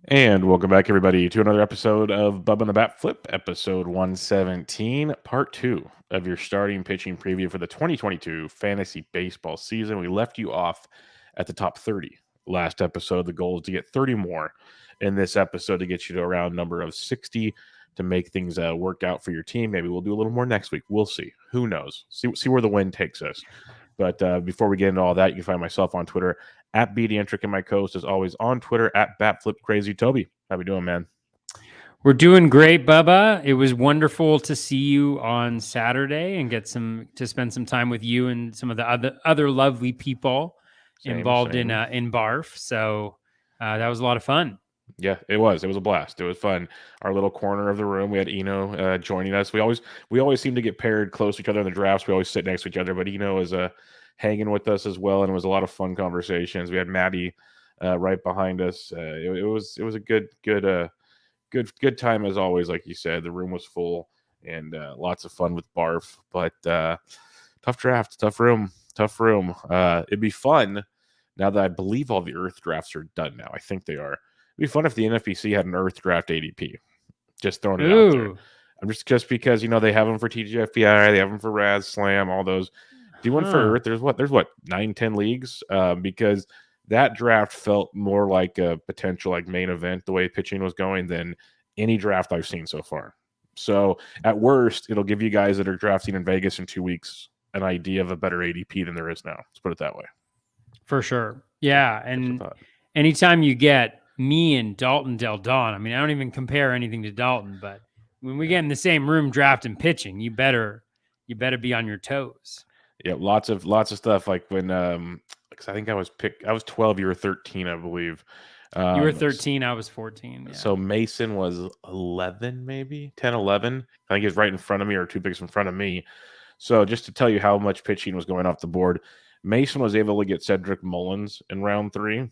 And welcome back, everybody, to another episode of Bubba and the BatFlip, episode 117, part 2 of your starting pitching preview for the 2022 fantasy baseball season. We left you off at the top 30 last episode. The goal is to get 30 more in this episode to get you to a round number of 60 to make things work out for your team. Maybe we'll do a little more next week. We'll see. Who knows? See where the wind takes us. But before we get into all that, you can find myself on Twitter at BDentric and my co-host is always on Twitter at BatFlipCrazy. Toby, how we doing, man? We're doing great, Bubba. It was wonderful to see you on Saturday and get to spend some time with you and some of the other lovely people involved in Barf. So that was a lot of fun. Yeah, it was. It was a blast. It was fun. Our little corner of the room, we had Eno joining us. We always seem to get paired close to each other in the drafts. We always sit next to each other, but Eno is hanging with us as well, and it was a lot of fun conversations. We had Maddie right behind us. It was a good time as always. Like you said, the room was full and lots of fun with Barf. But tough draft, tough room. It'd be fun now that I believe all the Earth drafts are done now. I think they are. It'd be fun if the NFBC had an Earth draft ADP. Just throwing it out there. I'm just because they have them for TGFBI, they have them for Raz Slam, all those. Do one for Earth. There's what 9-10 leagues. Because that draft felt more like a potential like main event the way pitching was going than any draft I've seen so far. So at worst, it'll give you guys that are drafting in Vegas in 2 weeks an idea of a better ADP than there is now. Let's put it that way. For sure. Yeah. And anytime you get me and Dalton Del Don, I mean, I don't even compare anything to Dalton, but when we get in the same room drafting pitching, you better be on your toes. Yeah, lots of stuff. Like when because I think I was 12, you were 13, I believe. You were 13, I was 14. Yeah. So Mason was 11, maybe 10, 11. I think he was right in front of me or 2 picks in front of me. So just to tell you how much pitching was going off the board, Mason was able to get Cedric Mullins in round 3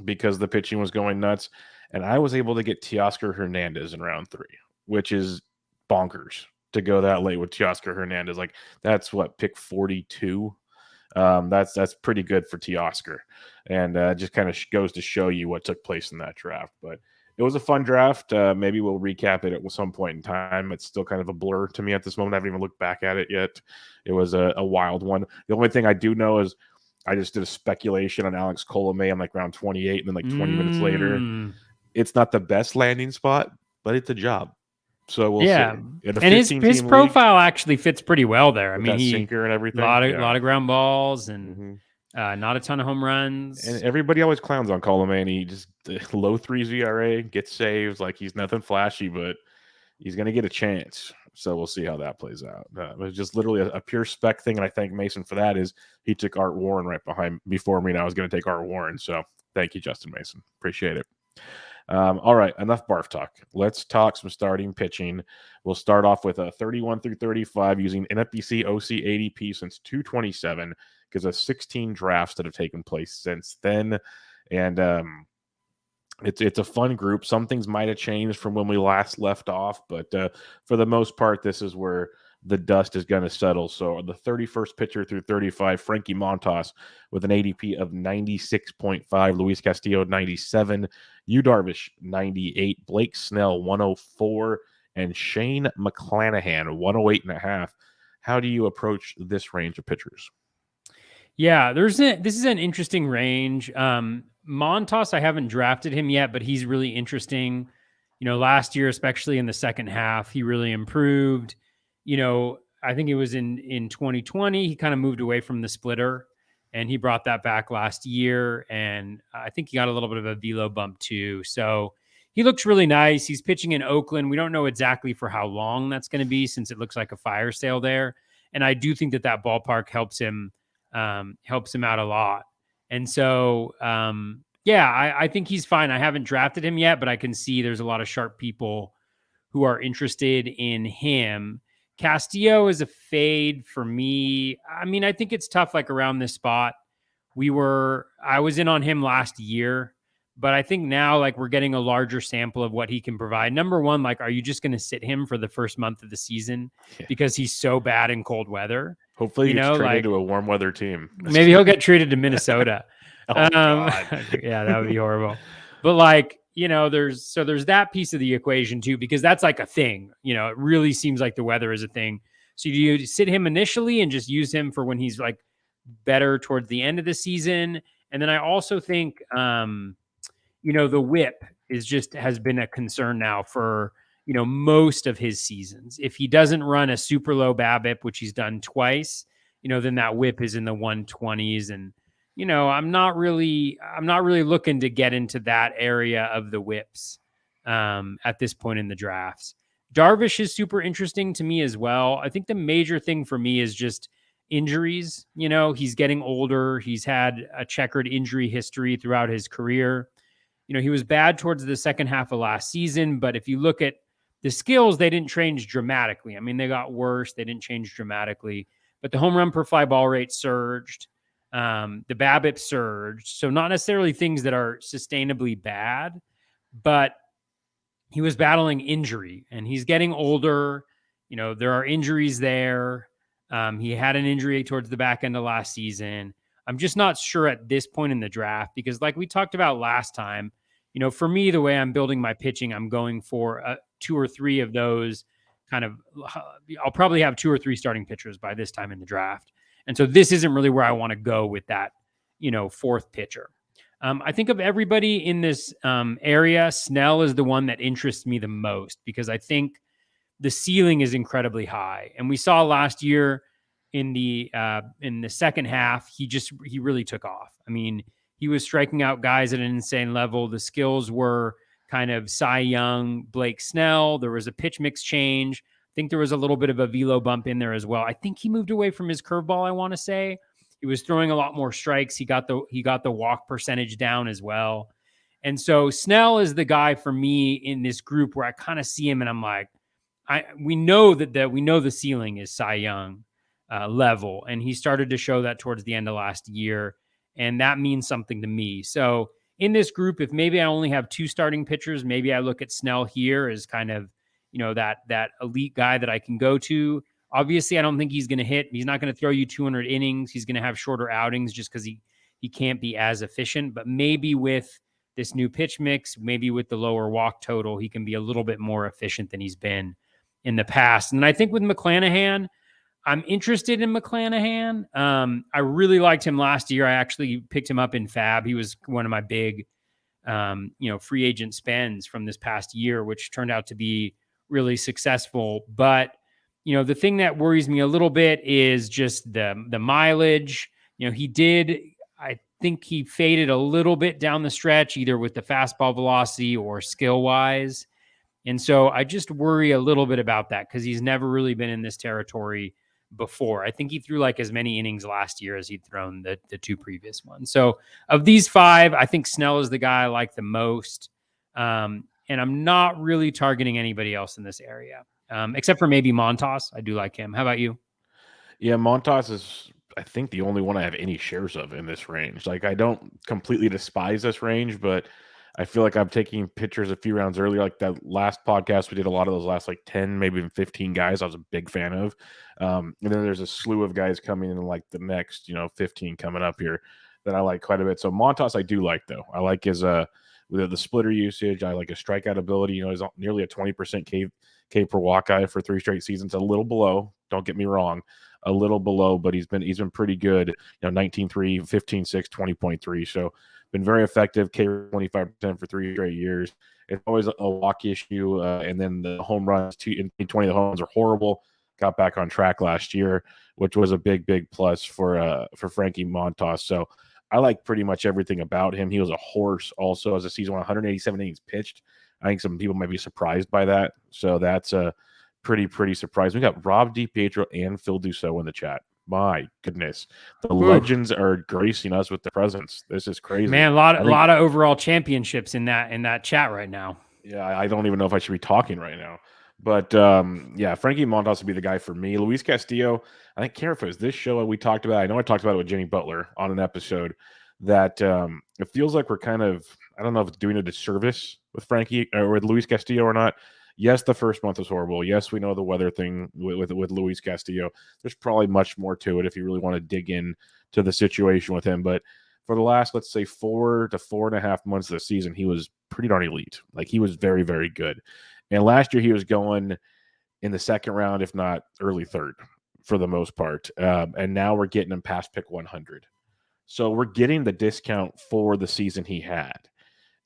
because the pitching was going nuts. And I was able to get Teoscar Hernandez in round 3, which is bonkers to go that late with Teoscar Hernandez. Like that's what, pick 42. That's pretty good for Teoscar, and just kind of goes to show you what took place in that draft. But it was a fun draft. Maybe we'll recap it at some point in time. It's still kind of a blur to me at this moment. I haven't even looked back at it yet. It was a wild one. The only thing I do know is I just did a speculation on Alex Colomé on like round 28, and then like 20 minutes later, it's not the best landing spot, but it's a job. So we'll see. And his profile actually fits pretty well there. I mean, he sinker and everything. A lot of ground balls and not a ton of home runs. And everybody always clowns on Colomé. He just low 3s ERA, gets saves. Like he's nothing flashy, but he's going to get a chance. So we'll see how that plays out. It was just literally a pure spec thing, and I thank Mason for that. Is he took Art Warren before me, and I was going to take Art Warren. So thank you, Justin Mason. Appreciate it. All right, enough barf talk. Let's talk some starting pitching. We'll start off with a 31 through 35 using NFBC OC ADP since 227 because of 16 drafts that have taken place since then. And it's a fun group. Some things might have changed from when we last left off, but for the most part, this is where the dust is going to settle. So the 31st pitcher through 35, Frankie Montos with an ADP of 96.5, Luis Castillo 97, Yu Darvish 98, Blake Snell 104, and Shane McClanahan 108.5. How do you approach this range of pitchers? Yeah, this is an interesting range. Montos, I haven't drafted him yet, but he's really interesting. Last year, especially in the second half, he really improved. I think it was in 2020, he kind of moved away from the splitter and he brought that back last year. And I think he got a little bit of a velo bump too. So he looks really nice. He's pitching in Oakland. We don't know exactly for how long that's going to be since it looks like a fire sale there. And I do think that ballpark helps him out a lot. And so, I think he's fine. I haven't drafted him yet, but I can see there's a lot of sharp people who are interested in him. Castillo is a fade for me. I mean, I think it's tough, like around this spot. I was in on him last year, but I think now, like, we're getting a larger sample of what he can provide. Number one, like, are you just going to sit him for the first month of the season because he's so bad in cold weather? Hopefully he gets traded to a warm weather team. Maybe he'll get traded to Minnesota. God. Yeah, that would be horrible. But like, there's that piece of the equation too, because that's like a thing. It really seems like the weather is a thing. So do you sit him initially and just use him for when he's like better towards the end of the season? And then I also think, the whip has been a concern now for, most of his seasons. If he doesn't run a super low BABIP, which he's done twice, then that whip is in the 120s. And, I'm not really looking to get into that area of the whips at this point in the drafts. Darvish is super interesting to me as well. I think the major thing for me is just injuries. He's getting older. He's had a checkered injury history throughout his career. He was bad towards the second half of last season, but if you look at the skills, they didn't change dramatically. I mean, they got worse. They didn't change dramatically, but the home run per fly ball rate surged. The BABIP surged. So not necessarily things that are sustainably bad, but he was battling injury and he's getting older. There are injuries there. He had an injury towards the back end of last season. I'm just not sure at this point in the draft, because like we talked about last time, for me, the way I'm building my pitching, I'm going for 2 or 3 of those kind of, I'll probably have 2 or 3 starting pitchers by this time in the draft. And so this isn't really where I want to go with that, 4th pitcher. I think of everybody in this area, Snell is the one that interests me the most, because I think the ceiling is incredibly high. And we saw last year in the second half, he really took off. I mean, he was striking out guys at an insane level. The skills were kind of Cy Young, Blake Snell. There was a pitch mix change. I think there was a little bit of a velo bump in there as well. I think he moved away from his curveball, I want to say. He was throwing a lot more strikes. He got the walk percentage down as well. And so Snell is the guy for me in this group where I kind of see him and I'm like, we know the ceiling is Cy Young level. And he started to show that towards the end of last year. And that means something to me. So in this group, if maybe I only have 2 starting pitchers, maybe I look at Snell here as kind of, that elite guy that I can go to. Obviously, I don't think he's going to hit. He's not going to throw you 200 innings. He's going to have shorter outings just because he can't be as efficient. But maybe with this new pitch mix, maybe with the lower walk total, he can be a little bit more efficient than he's been in the past. And I think with McClanahan, I'm interested in McClanahan. I really liked him last year. I actually picked him up in Fab. He was one of my big, free agent spends from this past year, which turned out to be really successful. But, the thing that worries me a little bit is just the mileage. I think he faded a little bit down the stretch, either with the fastball velocity or skill wise. And so I just worry a little bit about that because he's never really been in this territory before. I think he threw like as many innings last year as he'd thrown the 2 previous ones. So of these 5, I think Snell is the guy I like the most. And I'm not really targeting anybody else in this area, except for maybe Montos. I do like him. How about you? Yeah, Montos is, I think, the only one I have any shares of in this range. Like, I don't completely despise this range, but I feel like I'm taking pitchers a few rounds earlier. Like that last podcast, we did a lot of those last like 10, maybe even 15 guys I was a big fan of. And then there's a slew of guys coming in like the next, 15 coming up here that I like quite a bit. So Montos I do like, though. I like his with the splitter usage. I like his strikeout ability. He's nearly a 20% K per walk guy for 3 straight seasons. A little below, don't get me wrong, a little below, but he's been pretty good. 19.3, 15.6, 20.3. So been very effective. K 25% for 3 straight years. It's always a walk issue, and then the home runs. In 20, the home runs are horrible. Got back on track last year, which was a big plus for Frankie Montos. So I like pretty much everything about him. He was a horse also as a season 187 innings pitched. I think some people might be surprised by that. So that's a pretty surprising. We got Rob DiPietro and Phil Dussault in the chat. My goodness, the legends are gracing us with their presence. This is crazy, man. A lot of overall championships in that chat right now. Yeah, I don't even know if I should be talking right now. But yeah, Frankie Montos would be the guy for me. Luis Castillo, I think, care if it was this show we talked about. I know I talked about it with Jimmy Butler on an episode that it feels like we're kind of, I don't know if it's doing a disservice with Frankie or with Luis Castillo or not. Yes, the first month was horrible. Yes, we know the weather thing with Luis Castillo. There's probably much more to it if you really want to dig in to the situation with him. But for the last, let's say, 4 to 4.5 months of the season, he was pretty darn elite. Like, he was very, very good. And last year he was going in the second round, if not early third, for the most part. And now we're getting him past pick 100. So we're getting the discount for the season he had.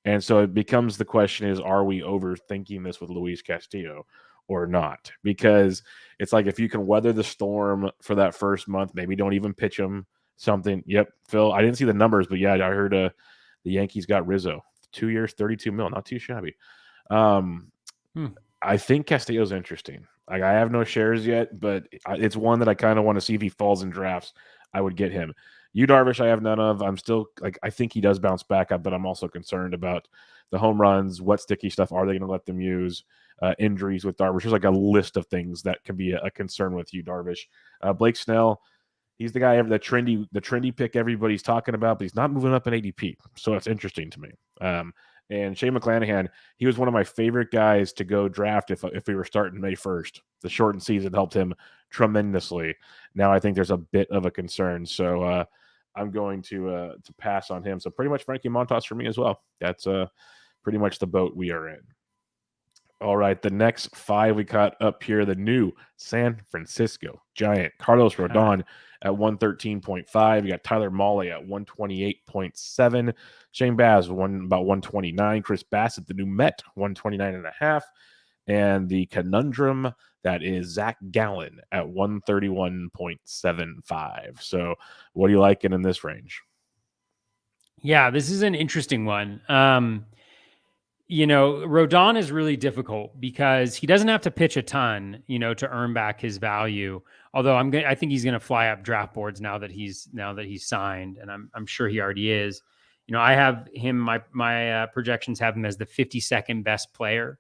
And so it becomes the question is, are we overthinking this with Luis Castillo or not? Because it's like, if you can weather the storm for that first month, maybe don't even pitch him something. Yep, Phil, I didn't see the numbers, but yeah, I heard the Yankees got Rizzo. 2 years, 32 mil, not too shabby. I think Castillo's interesting. Like, I have no shares yet, but it's one that I kind of want to see if he falls in drafts. I would get him. Darvish, I have none of. I'm still I think he does bounce back up, but I'm also concerned about the home runs. What sticky stuff are they going to let them use? Injuries with Darvish. There's like a list of things that could be a concern with Darvish. Blake Snell, he's the guy, the trendy pick everybody's talking about, but he's not moving up in ADP, so that's interesting to me. And Shane McClanahan, he was one of my favorite guys to go draft if we were starting May 1st. The shortened season helped him tremendously. Now I think there's a bit of a concern, so I'm going to pass on him. So pretty much Frankie Montos for me as well. That's pretty much the boat we are in. All right, the next 5 we caught up here, the new San Francisco Giant, Carlos Rodon at 113.5. You got Tyler Mahle at 128.7. Shane Baz, about 129. Chris Bassett, the new Met, 129.5. And the conundrum, that is Zach Gallen at 131.75. So what are you liking in this range? Yeah, this is an interesting one. Rodon is really difficult because he doesn't have to pitch a ton, to earn back his value. Although I think he's going to fly up draft boards now that he's signed, and I'm sure he already is. I have him. My projections have him as the 52nd best player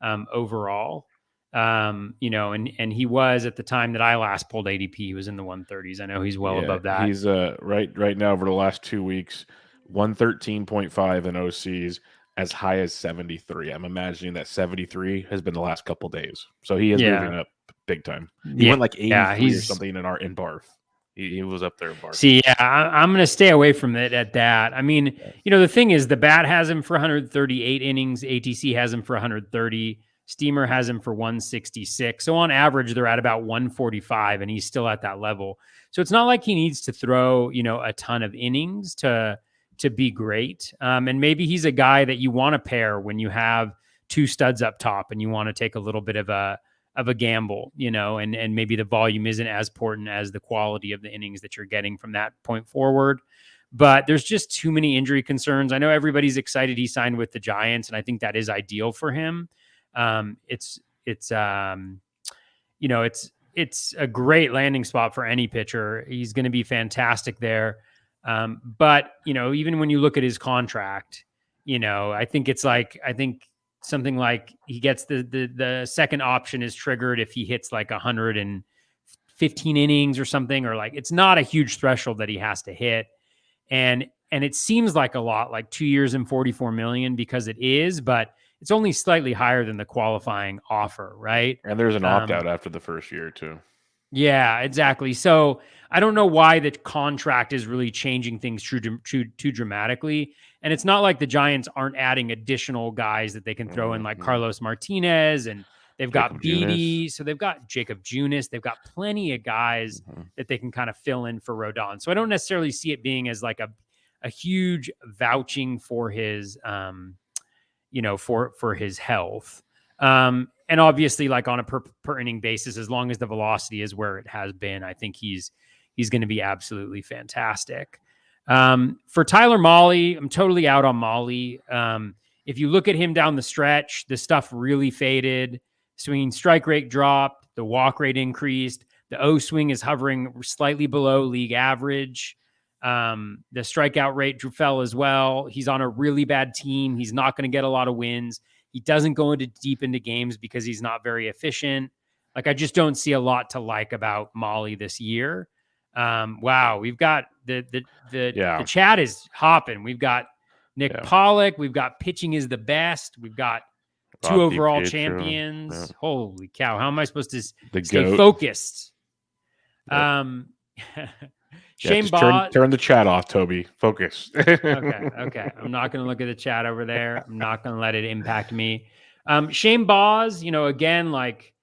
overall. And he was, at the time that I last pulled ADP, he was in the 130s. I know he's well above that. He's right now over the last 2 weeks, 113.5 in OCs, as high as 73. I'm imagining that 73 has been the last couple days. So he is moving up big time. He went like 83 or something in Barf. He was up there in Barf. See, I'm going to stay away from it at that. I mean, the thing is, the Bat has him for 138 innings. ATC has him for 130. Steamer has him for 166. So on average, they're at about 145, and he's still at that level. So it's not like he needs to throw, a ton of innings to be great. And maybe he's a guy that you want to pair when you have 2 studs up top and you want to take a little bit of a gamble, and maybe the volume isn't as important as the quality of the innings that you're getting from that point forward. But there's just too many injury concerns. I know everybody's excited he signed with the Giants, and I think that is ideal for him. It's a great landing spot for any pitcher. He's going to be fantastic there. But even when you look at his contract, I think something like he gets the second option is triggered if he hits like 115 innings or something, or like, it's not a huge threshold that he has to hit. And it seems like a lot, like 2 years and 44 million, because it is, but it's only slightly higher than the qualifying offer. Right. And there's an opt-out after the first year too. Yeah, exactly. So I don't know why the contract is really changing things too dramatically. And it's not like the Giants aren't adding additional guys that they can throw in, like Carlos Martinez, and they've got Beatty. So they've got Jacob Junis. They've got plenty of guys that they can kind of fill in for Rodon. So I don't necessarily see it being as like a huge vouching for his, for his health. And obviously, like on a per inning basis, as long as the velocity is where it has been, I think he's going to be absolutely fantastic. For Tyler Mahle, I'm totally out on Mahle. If you look at him down the stretch, the stuff really faded. Swinging strike rate dropped. The walk rate increased. The O swing is hovering slightly below league average. The strikeout rate fell as well. He's on a really bad team. He's not going to get a lot of wins. He doesn't go deep into games because he's not very efficient. Like, I just don't see a lot to like about Mahle this year. Wow, we've got the chat is hopping. We've got Nick Pollock. We've got pitching is the best. We've got 2 overall champions. Yeah. Holy cow! How am I supposed to stay focused? Yeah, Shane just Baz. turn the chat off, Toby. Focus. Okay. I'm not going to look at the chat over there. I'm not going to let it impact me. Shane Baz, again, like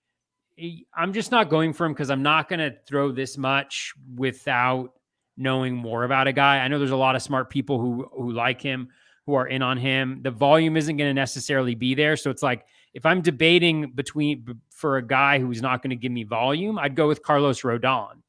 I'm just not going for him because I'm not going to throw this much without knowing more about a guy. I know there's a lot of smart people who like him, who are in on him. The volume isn't going to necessarily be there. So it's like, if I'm debating for a guy who's not going to give me volume, I'd go with Carlos Rodon,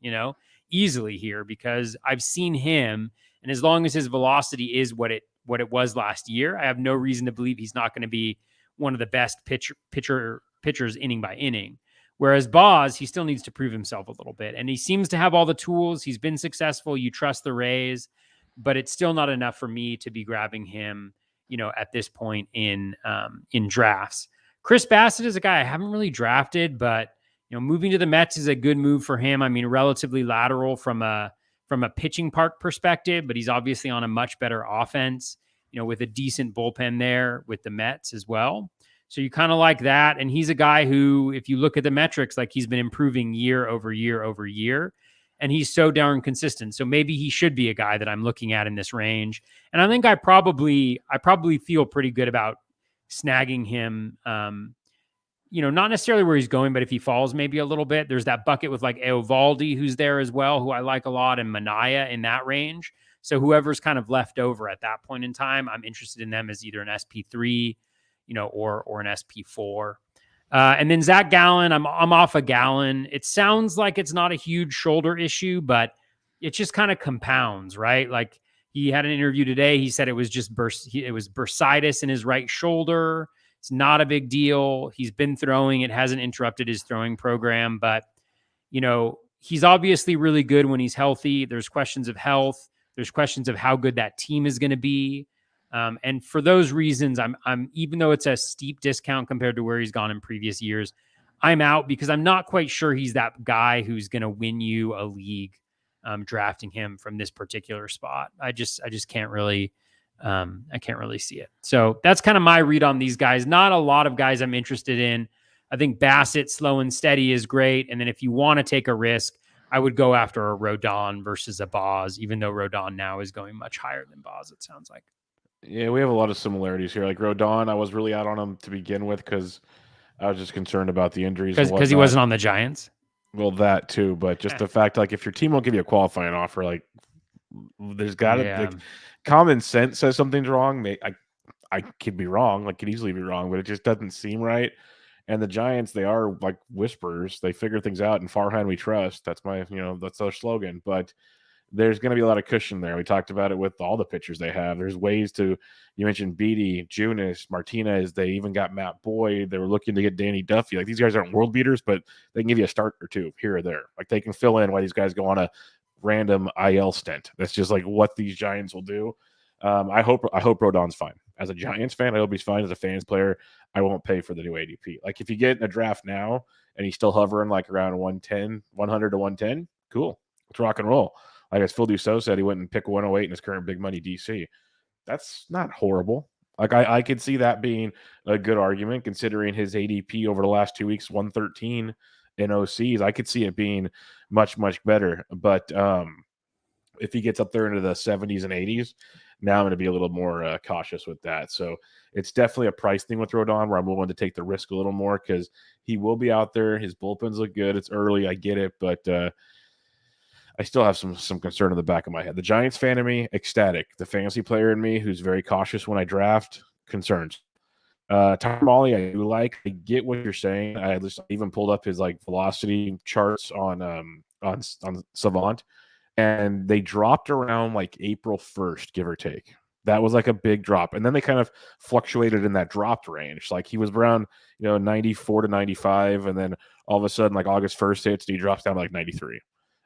easily here, because I've seen him. And as long as his velocity is what it was last year, I have no reason to believe he's not going to be one of the best pitchers inning by inning. Whereas Baz, he still needs to prove himself a little bit. And he seems to have all the tools. He's been successful. You trust the Rays, but it's still not enough for me to be grabbing him, at this point in drafts. Chris Bassett is a guy I haven't really drafted, but, moving to the Mets is a good move for him. I mean, relatively lateral from a pitching park perspective, but he's obviously on a much better offense, with a decent bullpen there with the Mets as well. So you kind of like that. And he's a guy who, if you look at the metrics, like he's been improving year over year over year, and he's so darn consistent. So maybe he should be a guy that I'm looking at in this range. And I think I probably feel pretty good about snagging him. Not necessarily where he's going, but if he falls maybe a little bit, there's that bucket with like Aovaldi, who's there as well, who I like a lot, and Manaya in that range. So whoever's kind of left over at that point in time, I'm interested in them as either an SP3, or an SP4. And then Zach Gallen, I'm off a Gallen. It sounds like it's not a huge shoulder issue, but it just kind of compounds, right? Like he had an interview today. He said it was just bursitis in his right shoulder. It's not a big deal. He's been throwing. It hasn't interrupted his throwing program, but he's obviously really good when he's healthy. There's questions of health. There's questions of how good that team is going to be. And for those reasons, I'm even though it's a steep discount compared to where he's gone in previous years, I'm out because I'm not quite sure he's that guy who's going to win you a league. Drafting him from this particular spot, I just can't really, I can't really see it. So that's kind of my read on these guys. Not a lot of guys I'm interested in. I think Bassett, slow and steady, is great. And then if you want to take a risk, I would go after a Rodon versus a Baz, even though Rodon now is going much higher than Baz, it sounds like. Yeah, we have a lot of similarities here. Like Rodon, I was really out on him to begin with because I was just concerned about the injuries because he wasn't on the Giants. Well, that too, but just the fact, like, if your team won't give you a qualifying offer, like, there's got to like, common sense says something's wrong. I could be wrong, like, could easily be wrong, but it just doesn't seem right. And the Giants, they are like whisperers. They figure things out, and Farhan we trust. That's that's our slogan. But there's going to be a lot of cushion there. We talked about it with all the pitchers they have. There's ways to, you mentioned Beatty, Junis, Martinez. They even got Matt Boyd. They were looking to get Danny Duffy. Like, these guys aren't world beaters, but they can give you a start or two here or there. Like, they can fill in while these guys go on a random IL stint. That's just like what these Giants will do. I hope Rodon's fine. As a Giants fan, I hope he's fine. As a fans player, I won't pay for the new ADP. Like, if you get in a draft now and he's still hovering like around 100 to 110, cool. Let's rock and roll. Like, as Phil Dussault said, he went and picked 108 in his current big money DC. That's not horrible. Like, I could see that being a good argument considering his ADP over the last 2 weeks, 113 in OCs. I could see it being much, much better. But if he gets up there into the 70s and 80s, now I'm going to be a little more cautious with that. So it's definitely a price thing with Rodon where I'm willing to take the risk a little more because he will be out there. His bullpens look good. It's early. I get it. But I still have some concern in the back of my head. The Giants fan in me, ecstatic. The fantasy player in me, who's very cautious when I draft, concerns. Tyler Mahle, I do like. I get what you're saying. I even pulled up his like velocity charts on Savant, and they dropped around like April 1st, give or take. That was like a big drop, and then they kind of fluctuated in that dropped range. Like, he was around 94 to 95, and then all of a sudden, like August 1st hits, and he drops down to like 93.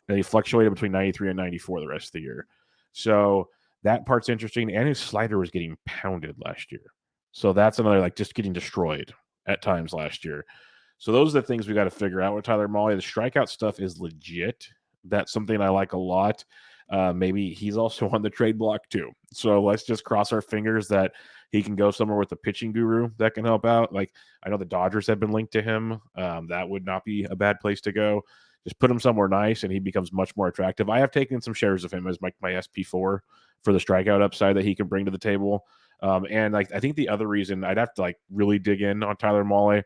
And he fluctuated between 93 and 94 the rest of the year. So that part's interesting. And his slider was getting pounded last year. So that's another, like, just getting destroyed at times last year. So those are the things we got to figure out with Tyler Mahle. The strikeout stuff is legit. That's something I like a lot. Maybe he's also on the trade block too. So let's just cross our fingers that he can go somewhere with a pitching guru that can help out. Like, I know the Dodgers have been linked to him. That would not be a bad place to go. Just put him somewhere nice, and he becomes much more attractive. I have taken some shares of him as my SP4 for the strikeout upside that he can bring to the table. And I think the other reason I'd have to like really dig in on Tyler Mahle.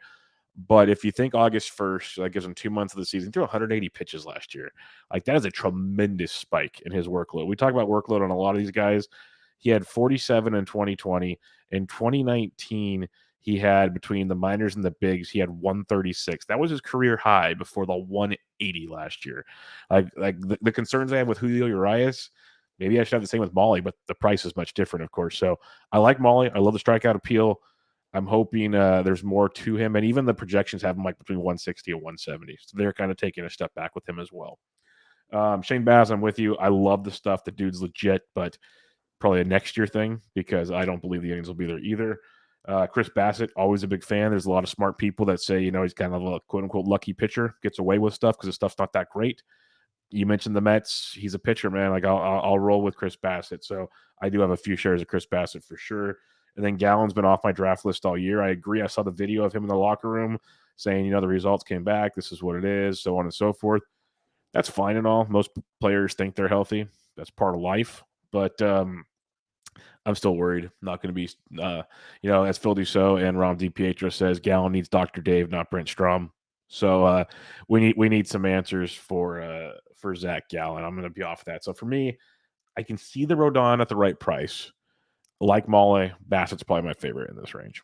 But if you think August 1st, that gives him 2 months of the season, he threw 180 pitches last year. Like that is a tremendous spike in his workload. We talk about workload on a lot of these guys. He had 47 in 2020. In 2019, he had between the minors and the bigs, he had 136. That was his career high before the 180 last year. Like the concerns I have with Julio Urias, maybe I should have the same with Mahle, but the price is much different, of course. So I like Mahle. I love the strikeout appeal. I'm hoping there's more to him, and even the projections have him like between 160 and 170. So they're kind of taking a step back with him as well. Shane Baz, I'm with you. I love the stuff. The dude's legit, but probably a next year thing because I don't believe the innings will be there either. Chris Bassett, always a big fan. There's a lot of smart people that say, he's kind of a quote-unquote lucky pitcher, gets away with stuff because his stuff's not that great. You mentioned the Mets. He's a pitcher, man. Like I'll roll with Chris Bassett. So I do have a few shares of Chris Bassett for sure. And then Gallen's been off my draft list all year. I agree. I saw the video of him in the locker room saying, the results came back. This is what it is, so on and so forth. That's fine and all. Most players think they're healthy. That's part of life. But I'm still worried. Not going to be, as Phil Dussault and Rom DiPietro says, Gallen needs Dr. Dave, not Brent Strom. So we need some answers for Zach Gallen. I'm going to be off that. So for me, I can see the Rodon at the right price. Like Mahle, Bassett's probably my favorite in this range.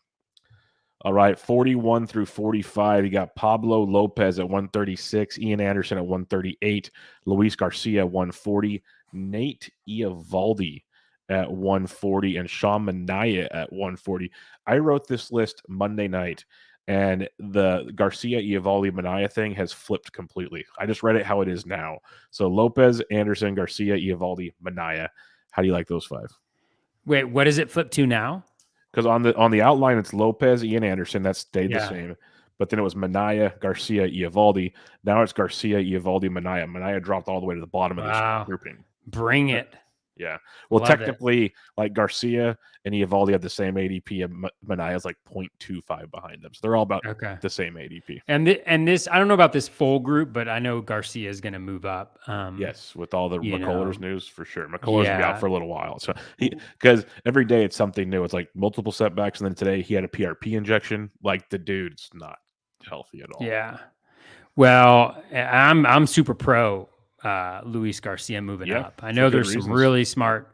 All right, 41 through 45. You got Pablo Lopez at 136, Ian Anderson at 138, Luis Garcia 140, Nate Eovaldi at 140, and Sean Manaea at 140. I wrote this list Monday night, and the Garcia Eovaldi Manaea thing has flipped completely. I just read it how it is now. So Lopez, Anderson, Garcia, Eovaldi, Manaea. How do you like those five? Wait, what does it flip to now? Because on the outline, it's Lopez, Ian Anderson. That stayed the same. But then it was Manaea, Garcia, Eovaldi. Now it's Garcia, Eovaldi, Manaea. Manaea dropped all the way to the bottom of this grouping. Bring it. Yeah. Well, technically, like Garcia and Eovaldi have the same ADP, and Manaea is like 0.25 behind them. So they're all about the same ADP. And this, I don't know about this full group, but I know Garcia is going to move up. Yes, with all the McCullers news for sure. McCullers will be out for a little while. So because every day it's something new. It's like multiple setbacks, and then today he had a PRP injection. Like the dude's not healthy at all. Yeah. Well, I'm super pro Luis Garcia moving up. I know there's some really smart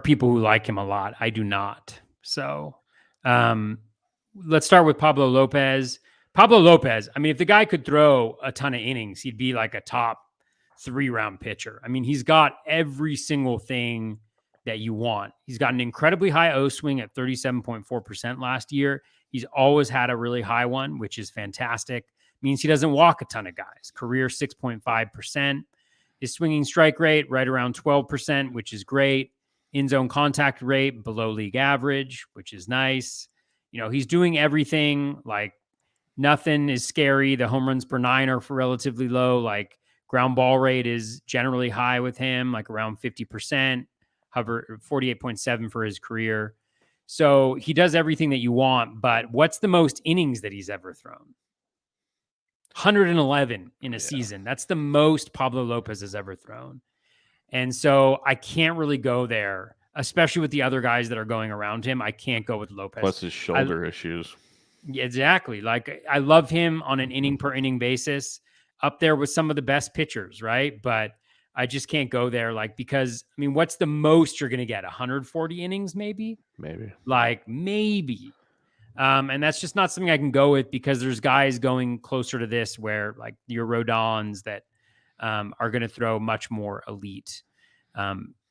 people who like him a lot. I do not. So let's start with Pablo Lopez. Pablo Lopez, I mean, if the guy could throw a ton of innings, he'd be like a top 3-round pitcher. I mean, he's got every single thing that you want. He's got an incredibly high O swing at 37.4% last year. He's always had a really high one, which is fantastic. Means he doesn't walk a ton of guys. Career 6.5%. His swinging strike rate right around 12%, which is great. In-zone contact rate below league average, which is nice. He's doing everything. Like nothing is scary. The home runs per 9 are relatively low. Like ground ball rate is generally high with him, like around 50%. Hover 48.7 for his career. So he does everything that you want. But what's the most innings that he's ever thrown? 111 in a season. That's the most Pablo Lopez has ever thrown. And so I can't really go there, especially with the other guys that are going around him. I can't go with Lopez. Plus his shoulder issues. Exactly. Like I love him on an inning per inning basis, up there with some of the best pitchers, right? But I just can't go there, because I mean, what's the most you're going to get? 140 innings, maybe. Maybe. And that's just not something I can go with because there's guys going closer to this where like your Rodons that are going to throw much more elite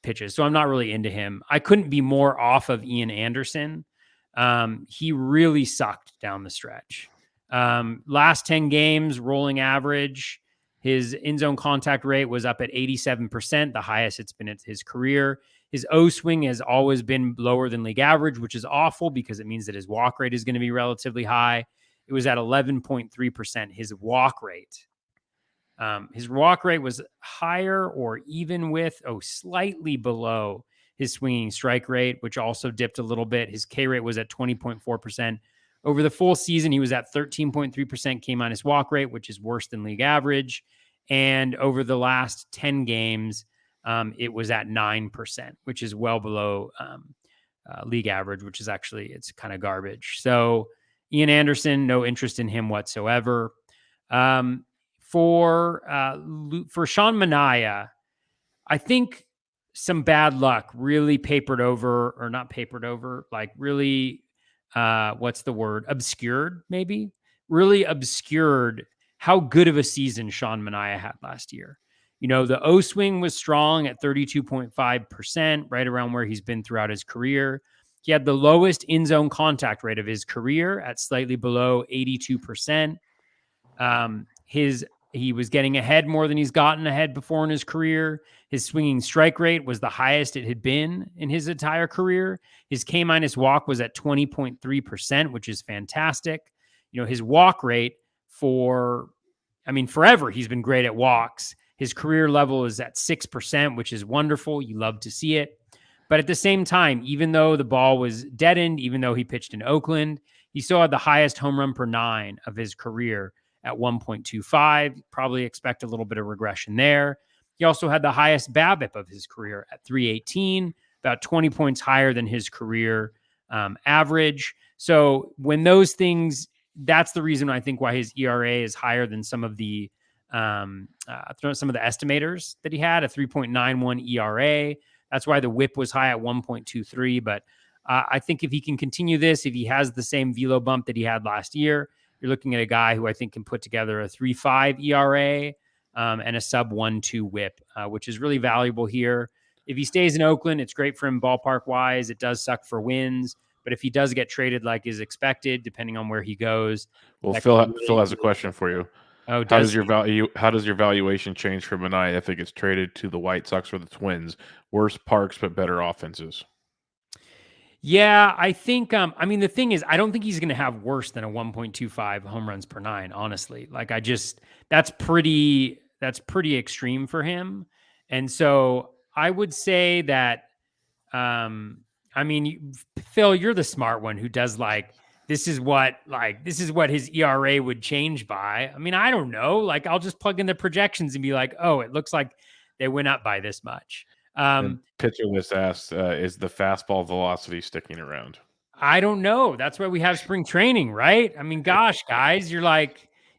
pitches. So I'm not really into him. I couldn't be more off of Ian Anderson. He really sucked down the stretch. Last 10 games, rolling average, his in-zone contact rate was up at 87%, the highest it's been in his career. His O swing has always been lower than league average, which is awful because it means that his walk rate is going to be relatively high. It was at 11.3%, his walk rate. His walk rate was higher or even with, slightly below his swinging strike rate, which also dipped a little bit. His K rate was at 20.4%. Over the full season, he was at 13.3% K minus walk rate, which is worse than league average. And over the last 10 games, it was at 9%, which is well below league average, which is actually, it's kind of garbage. So Ian Anderson, no interest in him whatsoever. For Sean Manaea, I think some bad luck really obscured how good of a season Sean Manaea had last year. You know, the O swing was strong at 32.5%, right around where he's been throughout his career. He had the lowest in-zone contact rate of his career at slightly below 82%. He was getting ahead more than he's gotten ahead before in his career. His swinging strike rate was the highest it had been in his entire career. His K- walk was at 20.3%, which is fantastic. You know, his walk rate forever he's been great at walks. His career level is at 6%, which is wonderful. You love to see it. But at the same time, even though the ball was deadened, even though he pitched in Oakland, he still had the highest home run per 9 of his career at 1.25. Probably expect a little bit of regression there. He also had the highest BABIP of his career at 318, about 20 points higher than his career average. So when those things, that's the reason I think why his ERA is higher than some of the estimators that he had, a 3.91 ERA. That's why the WHIP was high at 1.23. But I think if he can continue this, if he has the same velo bump that he had last year, you're looking at a guy who I think can put together a 3.5 ERA and a sub 1.2 WHIP, which is really valuable here. If he stays in Oakland, it's great for him ballpark wise. It does suck for wins, but if he does get traded like is expected, depending on where he goes. Well, Phil has a question for you. Oh, how does your valuation change for Manaea if it gets traded to the White Sox or the Twins? Worse parks, but better offenses. Yeah, I think, the thing is, I don't think he's going to have worse than a 1.25 home runs per 9, honestly. Like, that's pretty extreme for him. And so I would say that, Phil, you're the smart one who does this is what his ERA would change by. I mean, I don't know. Like, I'll just plug in the projections and be like, oh, it looks like they went up by this much. Pitcher list asks, is the fastball velocity sticking around? I don't know. That's why we have spring training, right? I mean, gosh, guys, you're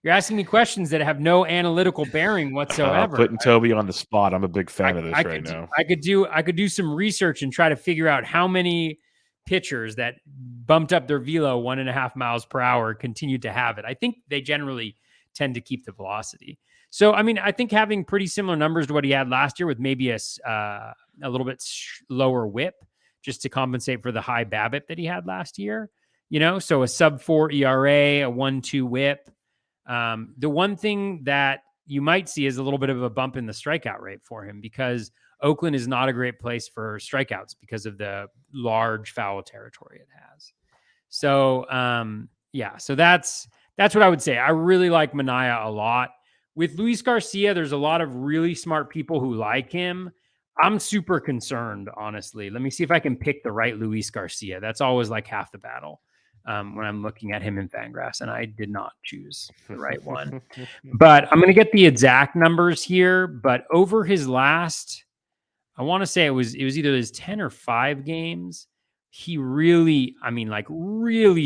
asking me questions that have no analytical bearing whatsoever. Putting Toby on the spot. I'm a big fan of this now. I could do some research and try to figure out how many pitchers that bumped up their velo 1.5 miles per hour continued to have it. I think they generally tend to keep the velocity. So, I mean, I think having pretty similar numbers to what he had last year with maybe a little bit lower WHIP just to compensate for the high BABIP that he had last year, so a sub 4 ERA, a 1.2 WHIP. The one thing that you might see is a little bit of a bump in the strikeout rate for him because Oakland is not a great place for strikeouts because of the large foul territory it has. So, so that's what I would say. I really like Manaea a lot. With Luis Garcia, there's a lot of really smart people who like him. I'm super concerned, honestly. Let me see if I can pick the right Luis Garcia. That's always like half the battle when I'm looking at him in Fangraphs, and I did not choose the right one. But I'm going to get the exact numbers here. But over his last, I want to say it was either his 10 or 5 games, he really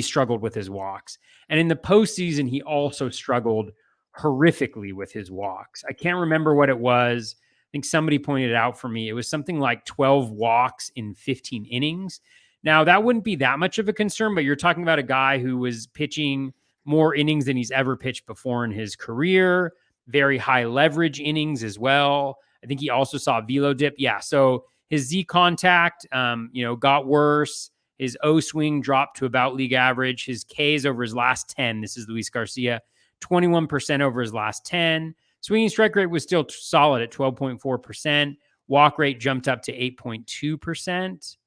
struggled with his walks. And in the postseason, he also struggled horrifically with his walks. I can't remember what it was. I think somebody pointed it out for me. It was something like 12 walks in 15 innings. Now, that wouldn't be that much of a concern, but you're talking about a guy who was pitching more innings than he's ever pitched before in his career, very high leverage innings as well. I think he also saw a velo dip. Yeah, so his Z contact, got worse. His O swing dropped to about league average. His Ks over his last 10, this is Luis Garcia, 21% over his last 10. Swinging strike rate was still solid at 12.4%. Walk rate jumped up to 8.2%.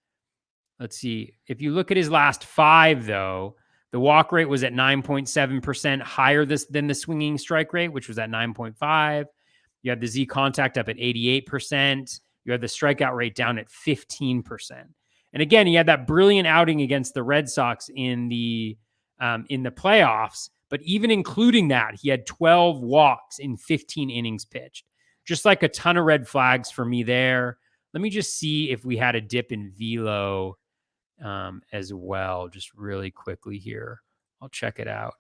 Let's see. If you look at his last 5, though, the walk rate was at 9.7% higher than the swinging strike rate, which was at 9.5. You had the Z contact up at 88%. You had the strikeout rate down at 15%. And again, he had that brilliant outing against the Red Sox in the playoffs, But even including that, he had 12 walks in 15 innings pitched. Just like a ton of red flags for me there. Let me just see if we had a dip in velo as well, just really quickly here. I'll check it out.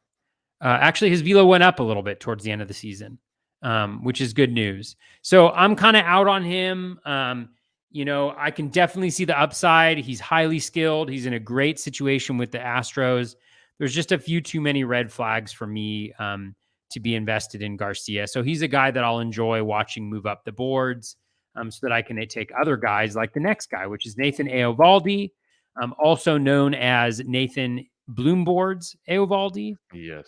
Actually, his velo went up a little bit towards the end of the season, which is good news. So I'm kind of out on him. I can definitely see the upside. He's highly skilled. He's in a great situation with the Astros. There's just a few too many red flags for me to be invested in Garcia. So he's a guy that I'll enjoy watching move up the boards so that I can take other guys like the next guy, which is Nathan Aovaldi, also known as Nathan Bloomboards Aovaldi. Yes.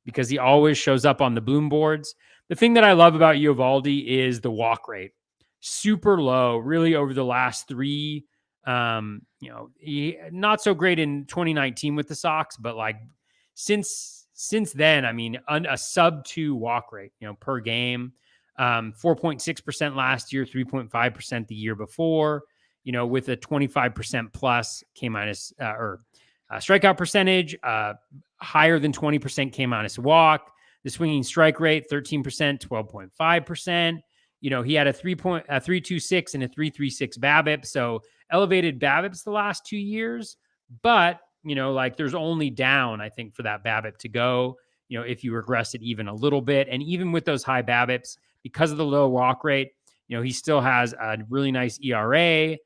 Because he always shows up on the Bloom boards. The thing that I love about Aovaldi is the walk rate. Super low, really over the last three. He not so great in 2019 with the Sox, but like since then, I mean, a sub 2 walk rate, per game. 4.6% last year, 3.5% the year before, with a 25% plus K minus strikeout percentage, higher than 20% K minus walk. The swinging strike rate, 13%, 12.5%. He had a 3.326 and a 3.36 BABIP. So elevated BABIPs the last 2 years, but there's only down, I think, for that BABIP to go, if you regress it even a little bit. And even with those high BABIPs, because of the low walk rate, he still has a really nice ERA,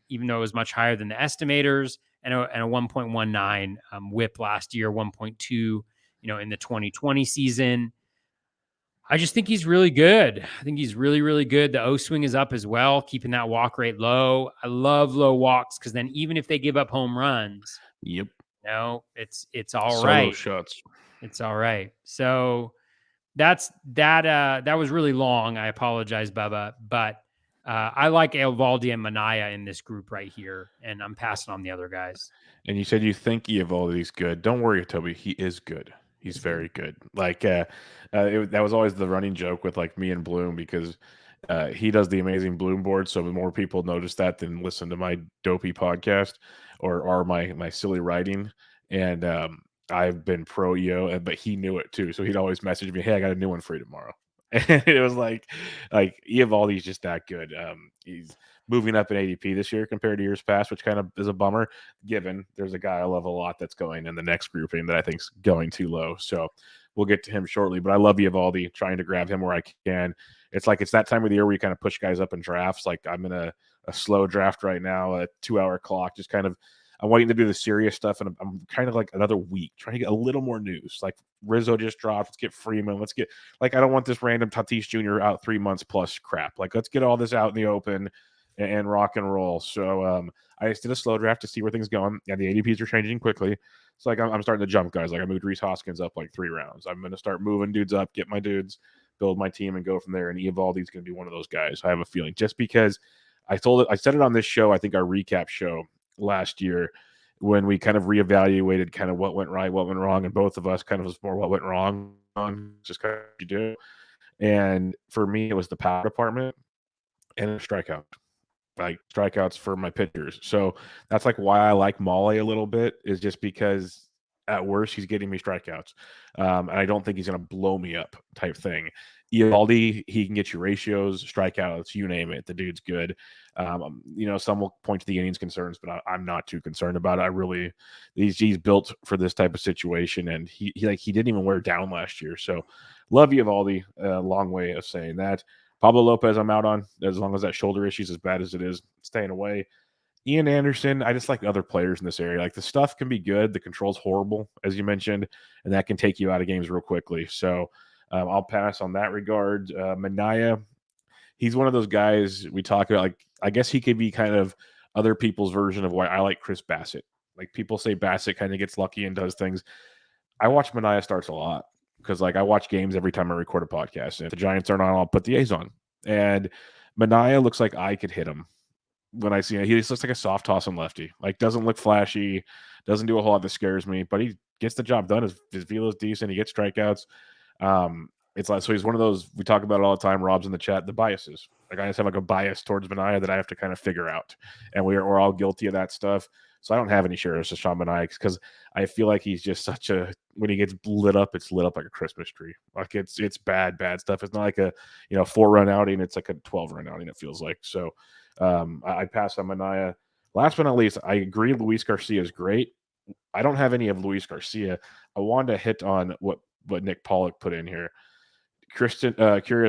even though it was much higher than the estimators, and a 1.19 whip last year, 1.2, in the 2020 season. I just think he's really good. I think he's really, really good. The O swing is up as well, keeping that walk rate low. I love low walks because then even if they give up home runs, yep, it's all solo right. shots. It's all right. So that was really long. I apologize, Bubba, but I like Aovaldi and Minaya in this group right here, and I'm passing on the other guys. And you said you think Eovaldi's good. Don't worry, Toby. He is good. He's very good. Like that was always the running joke with like me and Bloom because he does the amazing Bloom board. So more people notice that than listen to my dopey podcast or my silly writing. And I've been pro EO, but he knew it too. So he'd always message me, "Hey, I got a new one for you tomorrow." And it was like Eovaldi's just that good. He's moving up in ADP this year compared to years past, which kind of is a bummer, given there's a guy I love a lot that's going in the next grouping that I think's going too low. So we'll get to him shortly. But I love Eovaldi, trying to grab him where I can. It's that time of the year where you kind of push guys up in drafts. Like I'm in a slow draft right now, a 2-hour clock, just kind of I'm waiting to do the serious stuff, and I'm kind of like another week trying to get a little more news. Like Rizzo just dropped. Let's get Freeman. Let's get I don't want this random Tatis Jr. out 3 months plus crap. Like let's get all this out in the open and rock and roll. So I just did a slow draft to see where things going. Yeah, the ADPs are changing quickly. So like I'm starting to jump guys. Like I moved Rhys Hoskins up like 3 rounds. I'm going to start moving dudes up, get my dudes, build my team, and go from there. And Eovaldi's going to be one of those guys. I have a feeling just because I said it on this show. I think our recap show last year when we kind of reevaluated kind of what went right, what went wrong, and both of us kind of was more what went wrong on just kind of what you do. And for me, it was the power department and the strikeout. Like strikeouts for my pitchers. So that's like why I like Molly a little bit is just because at worst he's getting me strikeouts. And I don't think he's going to blow me up type thing. Eovaldi, he can get you ratios, strikeouts, you name it. The dude's good. Some will point to the innings concerns, but I'm not too concerned about it. He's built for this type of situation, and he didn't even wear down last year. So love Eovaldi. Long way of saying that. Pablo Lopez, I'm out on as long as that shoulder issue's as bad as it is, staying away. Ian Anderson, I just like other players in this area. Like the stuff can be good, the control's horrible, as you mentioned, and that can take you out of games real quickly. So I'll pass on that regard. Minaya, he's one of those guys we talk about. Like I guess he could be kind of other people's version of why I like Chris Bassett. Like people say Bassett kind of gets lucky and does things. I watch Minaya starts a lot. Because I watch games every time I record a podcast. And if the Giants aren't on, I'll put the A's on. And Minaya looks like I could hit him when I see him. He just looks like a soft tossing lefty. Like doesn't look flashy, doesn't do a whole lot that scares me, but he gets the job done. His velo's decent. He gets strikeouts. It's like so he's one of those we talk about it all the time. Rob's in the chat. The biases. Like I just have like a bias towards Minaya that I have to kind of figure out, and we're all guilty of that stuff. So I don't have any shares of Sean Manaea because I feel like he's just such a, when he gets lit up, it's lit up like a Christmas tree. Like it's bad stuff. It's not like a 4-run outing. It's like a 12-run outing. It feels like. So I pass on Manaea. Last but not least, I agree. Luis Garcia is great. I don't have any of Luis Garcia. I wanted to hit on what Nick Pollock put in here. Curious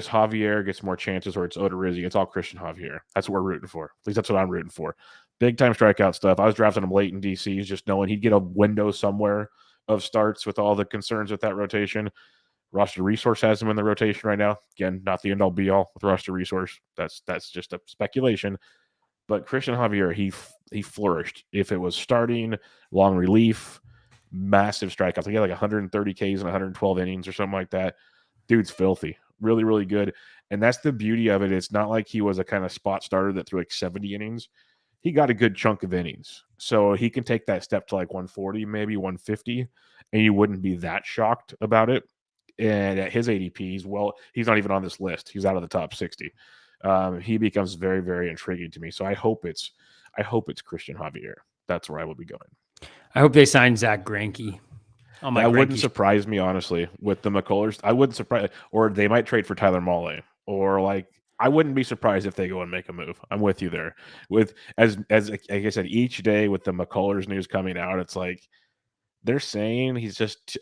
Javier gets more chances, or it's Odorizzi. It's all Christian Javier. That's what we're rooting for. At least that's what I'm rooting for. Big time strikeout stuff. I was drafting him late in DC, just knowing he'd get a window somewhere of starts with all the concerns with that rotation. Roster Resource has him in the rotation right now. Again, not the end all be all with Roster Resource. That's just a speculation. But Christian Javier, he flourished. If it was starting, long relief, massive strikeouts. He had like 130 Ks and 112 innings or something like that. Dude's filthy. Really, really good. And that's the beauty of it. It's not like he was a kind of spot starter that threw like 70 innings. He got a good chunk of innings. So he can take that step to like 140, maybe 150, and you wouldn't be that shocked about it. And at his ADP, he's not even on this list. He's out of the top 60. He becomes very, very intriguing to me. So I hope it's Christian Javier. That's where I will be going. I hope they sign Zach Greinke. That wouldn't surprise me, honestly, with the McCullers. I wouldn't surprise, or they might trade for Tyler Mahle, or like I wouldn't be surprised if they go and make a move. I'm with you there. With as like I said, each day with the McCullers news coming out, it's like they're saying he's just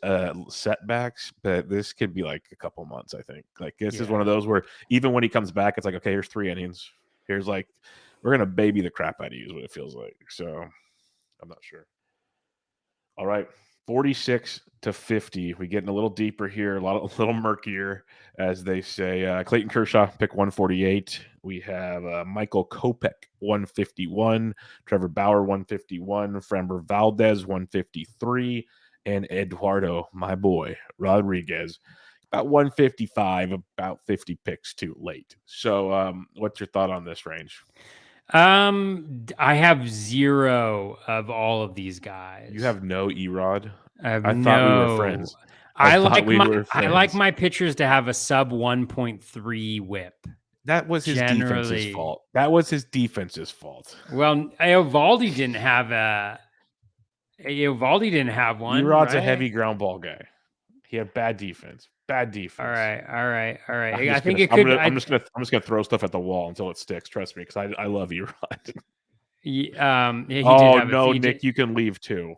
setbacks, but this could be like a couple months. I think like this is one of those where even when he comes back, it's like, okay, here's 3 innings. Here's like we're gonna baby the crap out of you is what it feels like. So I'm not sure. All right. 46 to 50. We're getting a little deeper here, a little murkier, as they say. Clayton Kershaw, pick 148. We have Michael Kopech, 151. Trevor Bauer, 151. Framber Valdez, 153. And Eduardo, my boy, Rodriguez, about 155, about 50 picks too late. So what's your thought on this range? I have 0 of all of these guys. You have no Erod? I thought we were friends. I like my pitchers to have a sub 1.3 whip. That was his defense's fault. That was his defense's fault. Well, Aovaldi didn't have one. Erod's a heavy ground ball guy. He had bad defense. Bad defense. All right. I'm just gonna throw stuff at the wall until it sticks. Trust me, because I love Erod. Nick, you can leave too.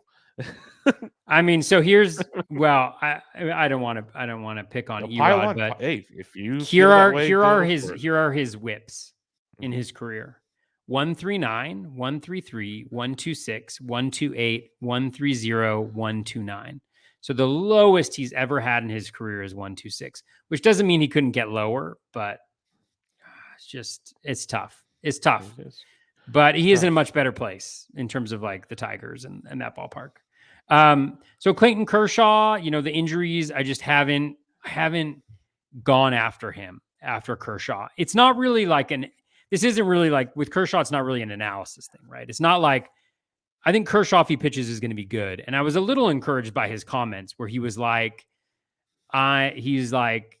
I mean, so here's I don't want to pick on Erod, but hey, if you here are his whips in his career: 139, 133, 126, 128, 130, 129. So the lowest he's ever had in his career is 126, which doesn't mean he couldn't get lower, but it's tough. It's tough. But he is in a much better place in terms of like the Tigers and that ballpark. So Clayton Kershaw, the injuries, I just haven't gone after him after Kershaw. It's not really this isn't really like with Kershaw, it's not really an analysis thing, right? It's not like, I think Kershaw, if he pitches, is going to be good. And I was a little encouraged by his comments where he was like, he's like,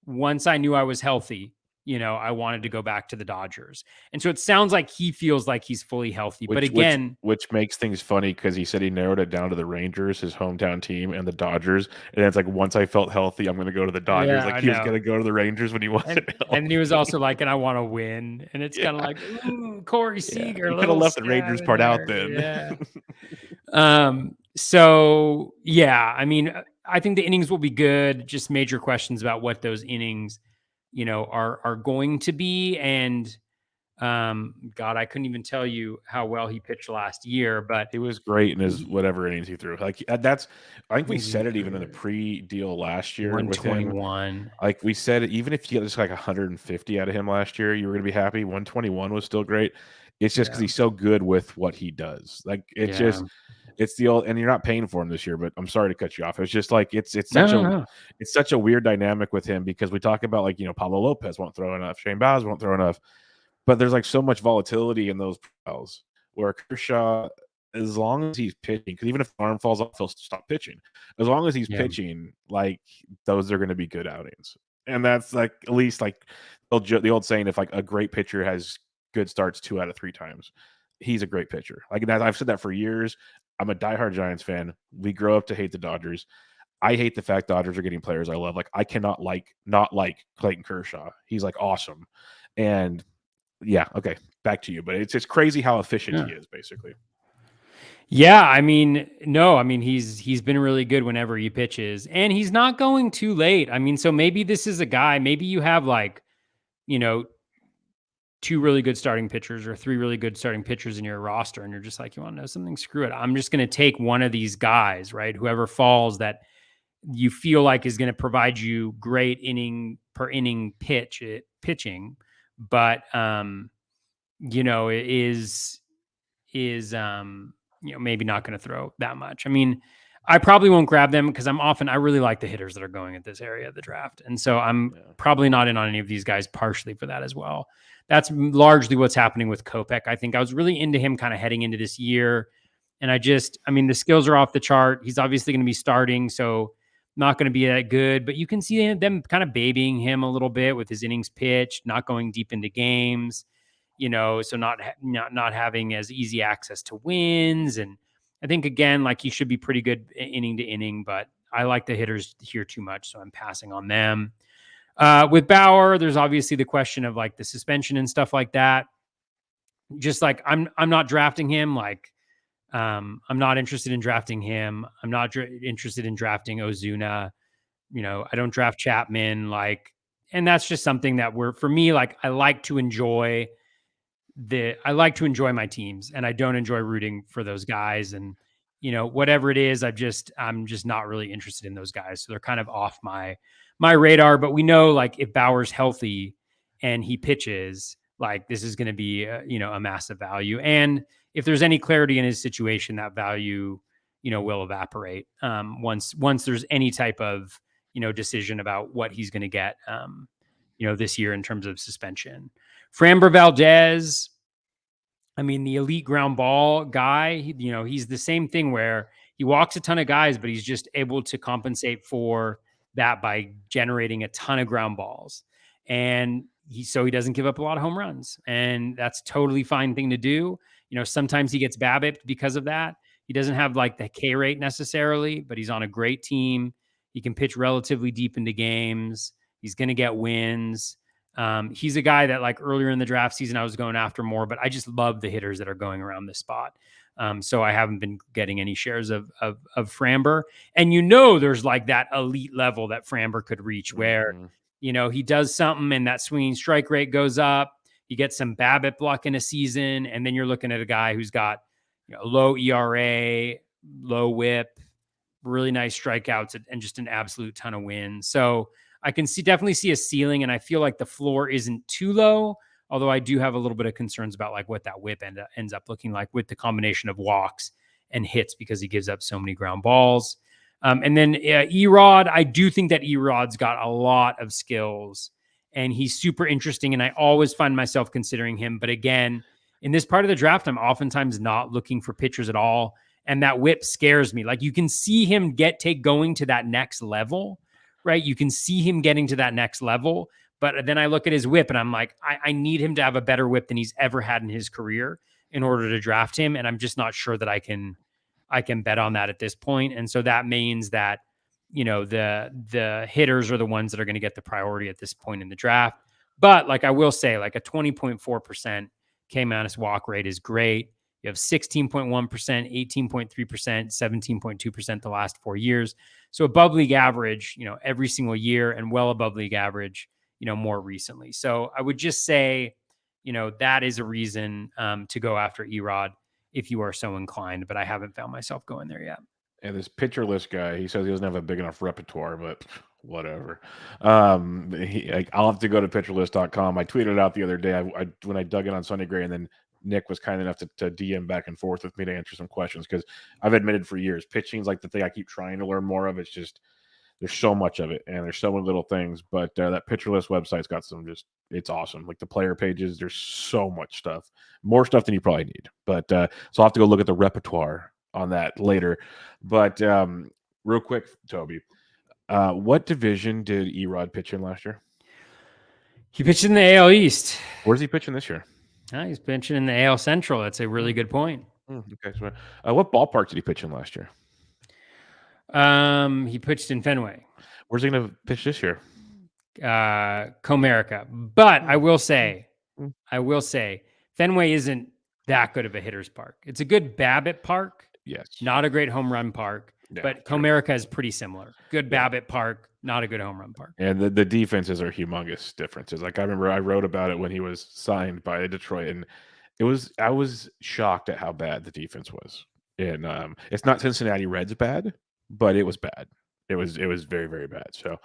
once I knew I was healthy, I wanted to go back to the Dodgers. And so it sounds like he feels like he's fully healthy. But again, which makes things funny because he said he narrowed it down to the Rangers, his hometown team, and the Dodgers. And it's like, once I felt healthy, I'm going to go to the Dodgers. Yeah, he was going to go to the Rangers when he wasn't healthy. And he was also like, and I want to win. And it's kind of like, ooh, Corey Seager. He could have left the Rangers part out then. Yeah. So, yeah, I mean, I think the innings will be good. Just major questions about what those innings are going to be. And God, I couldn't even tell you how well he pitched last year, but he was great in his whatever innings he threw. Like I think we said it even in the pre-deal last year. 121. Like we said, even if you get just like 150 out of him last year, you were going to be happy. 121 was still great. It's just because he's so good with what he does. Like it's just. It's the old, and you're not paying for him this year, but I'm sorry to cut you off. It's just like it's such a weird dynamic with him because we talk about like Pablo Lopez won't throw enough, Shane Baz won't throw enough, but there's like so much volatility in those profiles where Kershaw, as long as he's pitching, because even if the arm falls off, he'll stop pitching. As long as he's pitching, like those are going to be good outings, and that's like at least like the old saying, if like a great pitcher has good starts 2 out of 3 times. he's a great pitcher. Like that, I've said that for years. I'm a diehard Giants fan. We grow up to hate the Dodgers. I hate the fact Dodgers are getting players I love. Like I cannot not like Clayton Kershaw. He's like awesome. And yeah, okay, back to you. But it's crazy how efficient he is, basically. Yeah, I mean, no, I mean he's been really good whenever he pitches, and he's not going too late. I mean, so maybe this is a guy. Maybe you have like, you know, 2 really good starting pitchers or 3 really good starting pitchers in your roster, and you're just like, you want to know something? Screw it. I'm just going to take one of these guys, right? Whoever falls that you feel like is going to provide you great inning per inning pitching, but you know, is you know, maybe not going to throw that much. I mean, I probably won't grab them because I really like the hitters that are going at this area of the draft. And so I'm probably not in on any of these guys, partially for that as well. That's largely what's happening with Kopech. I think I was really into him kind of heading into this year. And I mean, the skills are off the chart. He's obviously going to be starting, so not going to be that good, but you can see them kind of babying him a little bit with his innings pitched, not going deep into games, you know, so not having as easy access to wins. And I think, again, like he should be pretty good inning to inning, but I like the hitters here too much, so I'm passing on them. With Bauer, there's obviously the question of like the suspension and stuff like that. Just like I'm not drafting him. Like I'm not interested in drafting him. I'm not interested in drafting Ozuna. You know, I don't draft Chapman. Like, and that's just something that for me, like I like to enjoy my teams, and I don't enjoy rooting for those guys. And, you know, whatever it is, I'm just not really interested in those guys. So they're kind of off my radar, but we know like if Bauer's healthy and he pitches, like this is going to be a massive value. And if there's any clarity in his situation, that value, you know, will evaporate once there's any type of, you know, decision about what he's going to get, you know, this year in terms of suspension. Framber Valdez, I mean, the elite ground ball guy, you know, he's the same thing where he walks a ton of guys, but he's just able to compensate for that by generating a ton of ground balls. And so he doesn't give up a lot of home runs. And that's totally fine thing to do. You know, sometimes he gets BABIP because of that. He doesn't have like the K rate necessarily, but he's on a great team. He can pitch relatively deep into games. He's going to get wins. He's a guy that like earlier in the draft season, I was going after more, but I just love the hitters that are going around this spot. So I haven't been getting any shares of Framber. And, you know, there's like that elite level that Framber could reach where, you know, he does something and that swinging strike rate goes up. You get some BABIP luck in a season. And then you're looking at a guy who's got, you know, low ERA, low whip, really nice strikeouts, and just an absolute ton of wins. So I can definitely see a ceiling, and I feel like the floor isn't too low, although I do have a little bit of concerns about like what that whip ends up looking like with the combination of walks and hits, because he gives up so many ground balls. And then Erod, I do think that Erod's got a lot of skills, and he's super interesting, and I always find myself considering him. But again, in this part of the draft, I'm oftentimes not looking for pitchers at all, and that whip scares me. Like you can see him going to that next level, right? You can see him getting to that next level, but then I look at his whip and I'm like, I need him to have a better whip than he's ever had in his career in order to draft him. And I'm just not sure that I can bet on that at this point. And so that means that, you know, the hitters are the ones that are going to get the priority at this point in the draft. But like I will say, like a 20.4% K- walk rate is great. You have 16.1%, 18.3%, 17.2% the last 4 years. So above league average, you know, every single year, and well above league average, you know, more recently. So I would just say, you know, that is a reason to go after Erod if you are so inclined, but I haven't found myself going there yet. And this pitcher list guy, he says he doesn't have a big enough repertoire, but whatever. I'll have to go to pitcherlist.com. I tweeted out the other day when I dug in on Sonny Gray, and then Nick was kind enough to DM back and forth with me to answer some questions, because I've admitted for years, pitching's like the thing I keep trying to learn more of. It's just there's so much of it, and there's so many little things. But that Pitcher List website's got it's awesome. Like the player pages, there's so much stuff, more stuff than you probably need. But so I'll have to go look at the repertoire on that later. But real quick, Toby, what division did Erod pitch in last year? He pitched in the AL East. Where's he pitching this year? He's pitching in the AL Central. That's a really good point. Okay, so what ballpark did he pitch in last year? He pitched in Fenway. Where's he going to pitch this year? Comerica. But I will say, Fenway isn't that good of a hitter's park. It's a good BABIP park. Yes. Not a great home run park, Yeah, but Comerica is pretty similar. Good BABIP park, not a good home run park. And the defenses are humongous differences. Like I remember I wrote about it when he was signed by Detroit, and I was shocked at how bad the defense was. And it's not Cincinnati Reds bad, but it was bad. It was very, very bad. So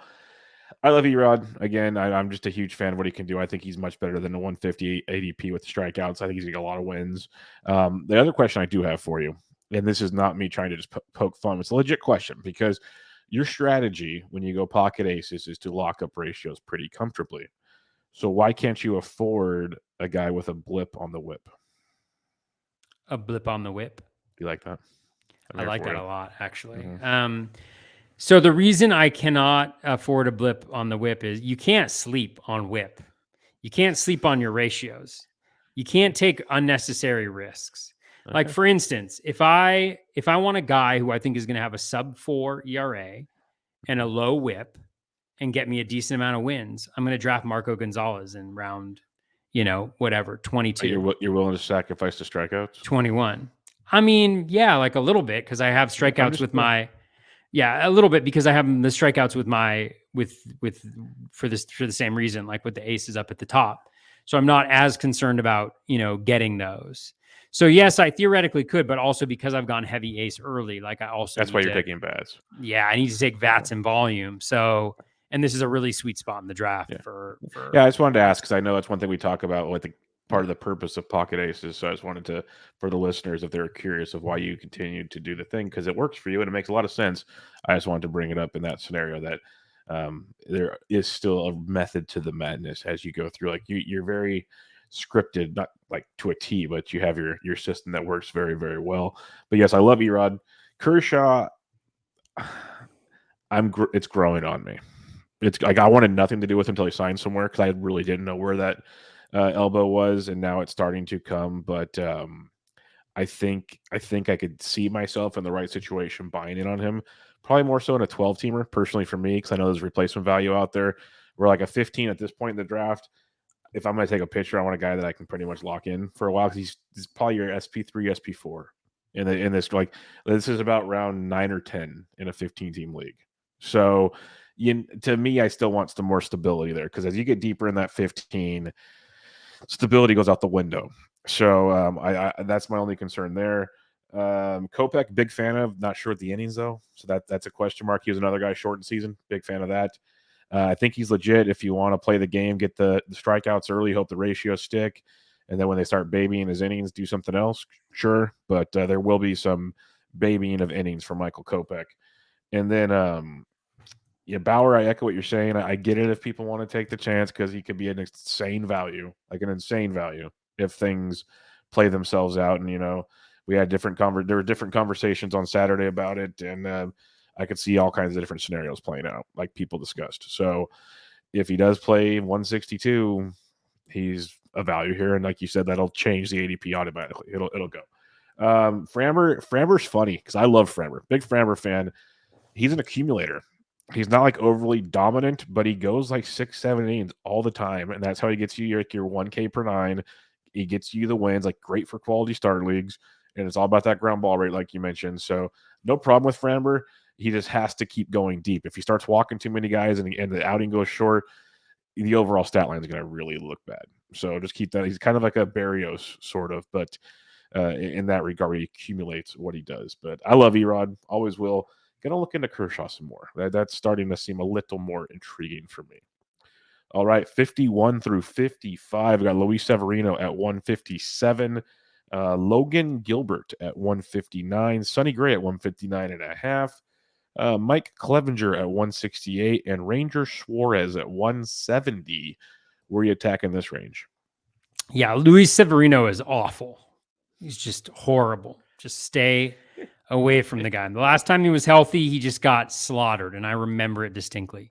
I love Erod. Again, I'm just a huge fan of what he can do. I think he's much better than the 150 ADP with strikeouts. I think he's going to get a lot of wins. The other question I do have for you, and this is not me trying to just poke fun, it's a legit question because your strategy when you go pocket aces is to lock up ratios pretty comfortably. So why can't you afford a guy with a blip on the whip? A blip on the whip? You like that? I like that a lot, actually. So the reason I cannot afford a blip on the whip is you can't sleep on whip. You can't sleep on your ratios. You can't take unnecessary risks. Okay. Like for instance, if I want a guy who I think is going to have a sub-4 ERA and a low whip and get me a decent amount of wins, I'm going to draft Marco Gonzalez in round, 22. You're willing to sacrifice the strikeouts? 21. I mean, yeah, like a little bit because I have strikeouts with my. Yeah, a little bit because I have the strikeouts for the same reason, like with the aces up at the top. So I'm not as concerned about, getting those. So yes, I theoretically could, but also because I've gone heavy ace early, like I also that's why you're taking bats. Yeah, I need to take bats in volume. So, and this is a really sweet spot in the draft for. Yeah, I just wanted to ask because I know that's one thing we talk about with the part of the purpose of pocket aces. So I just wanted to, for the listeners, if they're curious of why you continue to do the thing, because it works for you and it makes a lot of sense. I just wanted to bring it up in that scenario that there is still a method to the madness as you go through. Like you're very scripted, not like to a T, but you have your system that works very, very well. But yes, I love Erod. Kershaw, it's growing on me. It's like I wanted nothing to do with him until he signed somewhere because I really didn't know where that elbow was, and now it's starting to come. But I think I could see myself in the right situation buying in on him. Probably more so in a 12-teamer, personally for me, because I know there's replacement value out there. We're like a 15 at this point in the draft. If I'm going to take a pitcher, I want a guy that I can pretty much lock in for a while because he's probably your SP3, SP4 in this. Like this is about round 9 or 10 in a 15-team league. So to me, I still want some more stability there because as you get deeper in that 15, stability goes out the window. So I that's my only concern there. Kopech, big fan of. Not sure what the innings though, so that's a question mark. He was another guy short in season. Big fan of that. I think he's legit. If you want to play the game, get the strikeouts early, hope the ratios stick, and then when they start babying his innings, do something else. Sure, but there will be some babying of innings for Michael Kopech. And then Bauer, I echo what you're saying. I get it if people want to take the chance because he could be an insane value if things play themselves out. And we had there were different conversations on Saturday about it, and I could see all kinds of different scenarios playing out, like people discussed. So if he does play 162, he's a value here, and like you said, that'll change the ADP automatically. It'll go. Framber's funny because I love Framber, big Framber fan. He's an accumulator. He's not like overly dominant, but he goes like 6-7 innings all the time, and that's how he gets you your 1K per 9. He gets you the wins, like great for quality starter leagues, and it's all about that ground ball rate, like you mentioned. So no problem with Framber. He just has to keep going deep. If he starts walking too many guys and the outing goes short, the overall stat line is going to really look bad. So just keep that. He's kind of like a Barrios sort of, but in that regard, he accumulates what he does. But I love Erod, always will. Gonna look into Kershaw some more. That's starting to seem a little more intriguing for me. All right, 51 through 55. We got Luis Severino at 157. Logan Gilbert at 159. Sonny Gray at 159.5. Mike Clevenger at 168. And Ranger Suarez at 170. Where are you attacking this range? Yeah, Luis Severino is awful. He's just horrible. Just stay away from the guy. The last time he was healthy, he just got slaughtered, and I remember it distinctly.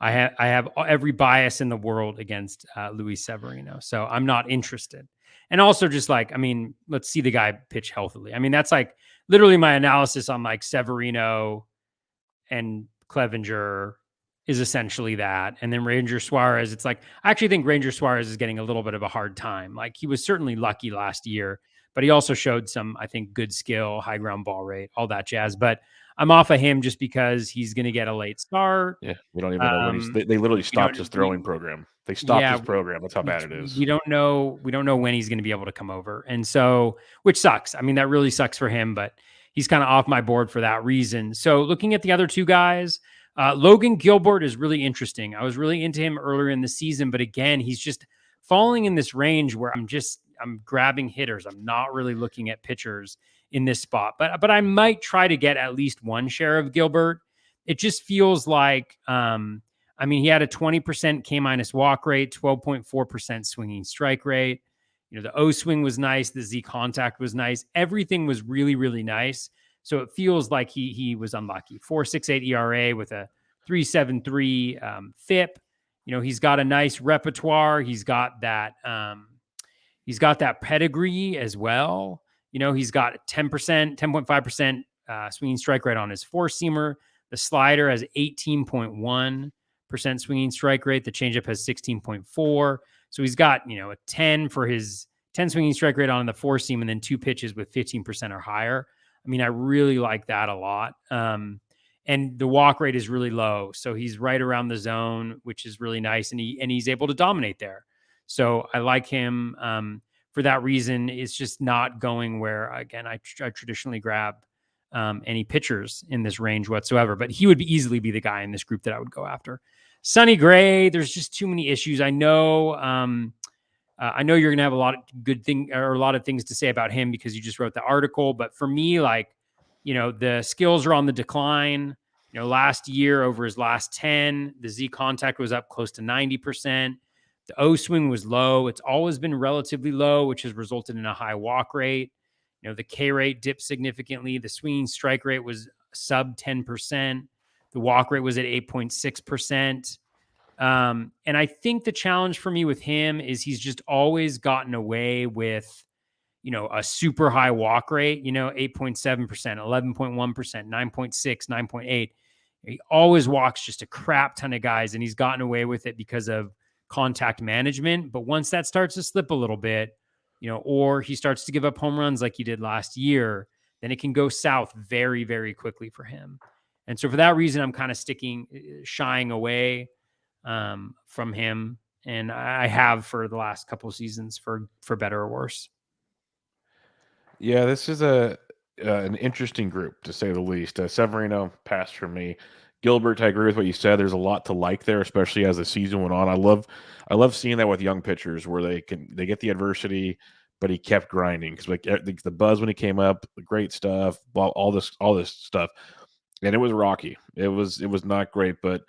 I have every bias in the world against Luis Severino, so I'm not interested. And also just like, I mean, let's see the guy pitch healthily. I mean, that's like literally my analysis on like Severino and Clevenger is essentially that. And then Ranger Suarez, it's like, I actually think Ranger Suarez is getting a little bit of a hard time. Like he was certainly lucky last year, but he also showed some, I think, good skill, high ground ball rate, all that jazz. But I'm off of him just because he's going to get a late start. Yeah, we don't even know when they literally stopped his throwing program. They stopped his program. That's how bad it is. We don't know when he's going to be able to come over. And so, which sucks. I mean, that really sucks for him, but he's kind of off my board for that reason. So looking at the other two guys, Logan Gilbert is really interesting. I was really into him earlier in the season, but again, he's just falling in this range where I'm grabbing hitters. I'm not really looking at pitchers in this spot, but I might try to get at least one share of Gilbert. It just feels like, I mean, he had a 20% K- walk rate, 12.4% swinging strike rate. You know, the O swing was nice. The Z contact was nice. Everything was really, really nice. So it feels like he was unlucky. 4.68 ERA with a 3.73 FIP. You know, he's got a nice repertoire. He's got that pedigree as well. You know, he's got 10.5% swinging strike rate on his four-seamer. The slider has 18.1% swinging strike rate. The changeup has 16.4. So he's got, you know, a 10 for his 10 swinging strike rate on the four seam and then two pitches with 15% or higher. I mean, I really like that a lot. And the walk rate is really low. So he's right around the zone, which is really nice. And he's able to dominate there. So I like him for that reason. It's just not going where, again, I traditionally grab any pitchers in this range whatsoever, but he would easily be the guy in this group that I would go after. Sonny Gray, there's just too many issues. I know you're going to have a lot of a lot of things to say about him because you just wrote the article. But for me, like, you know, the skills are on the decline. You know, last year over his last 10, the Z contact was up close to 90%. The O swing was low. It's always been relatively low, which has resulted in a high walk rate. You know, the K rate dipped significantly. The swinging strike rate was sub 10%. The walk rate was at 8.6%. And I think the challenge for me with him is he's just always gotten away with, you know, a super high walk rate, you know, 8.7%, 11.1%, 9.6, 9.8. He always walks just a crap ton of guys, and he's gotten away with it because of contact management. But once that starts to slip a little bit, you know, or he starts to give up home runs like he did last year, then it can go south very, very quickly for him. And so for that reason, I'm kind of shying away from him. And I have for the last couple of seasons for better or worse. Yeah, this is an interesting group to say the least. Severino passed for me. Gilbert, I agree with what you said. There's a lot to like there, especially as the season went on. I love seeing that with young pitchers where they get the adversity, but he kept grinding because like the buzz when he came up, great stuff, all this stuff, and it was rocky. It was not great, but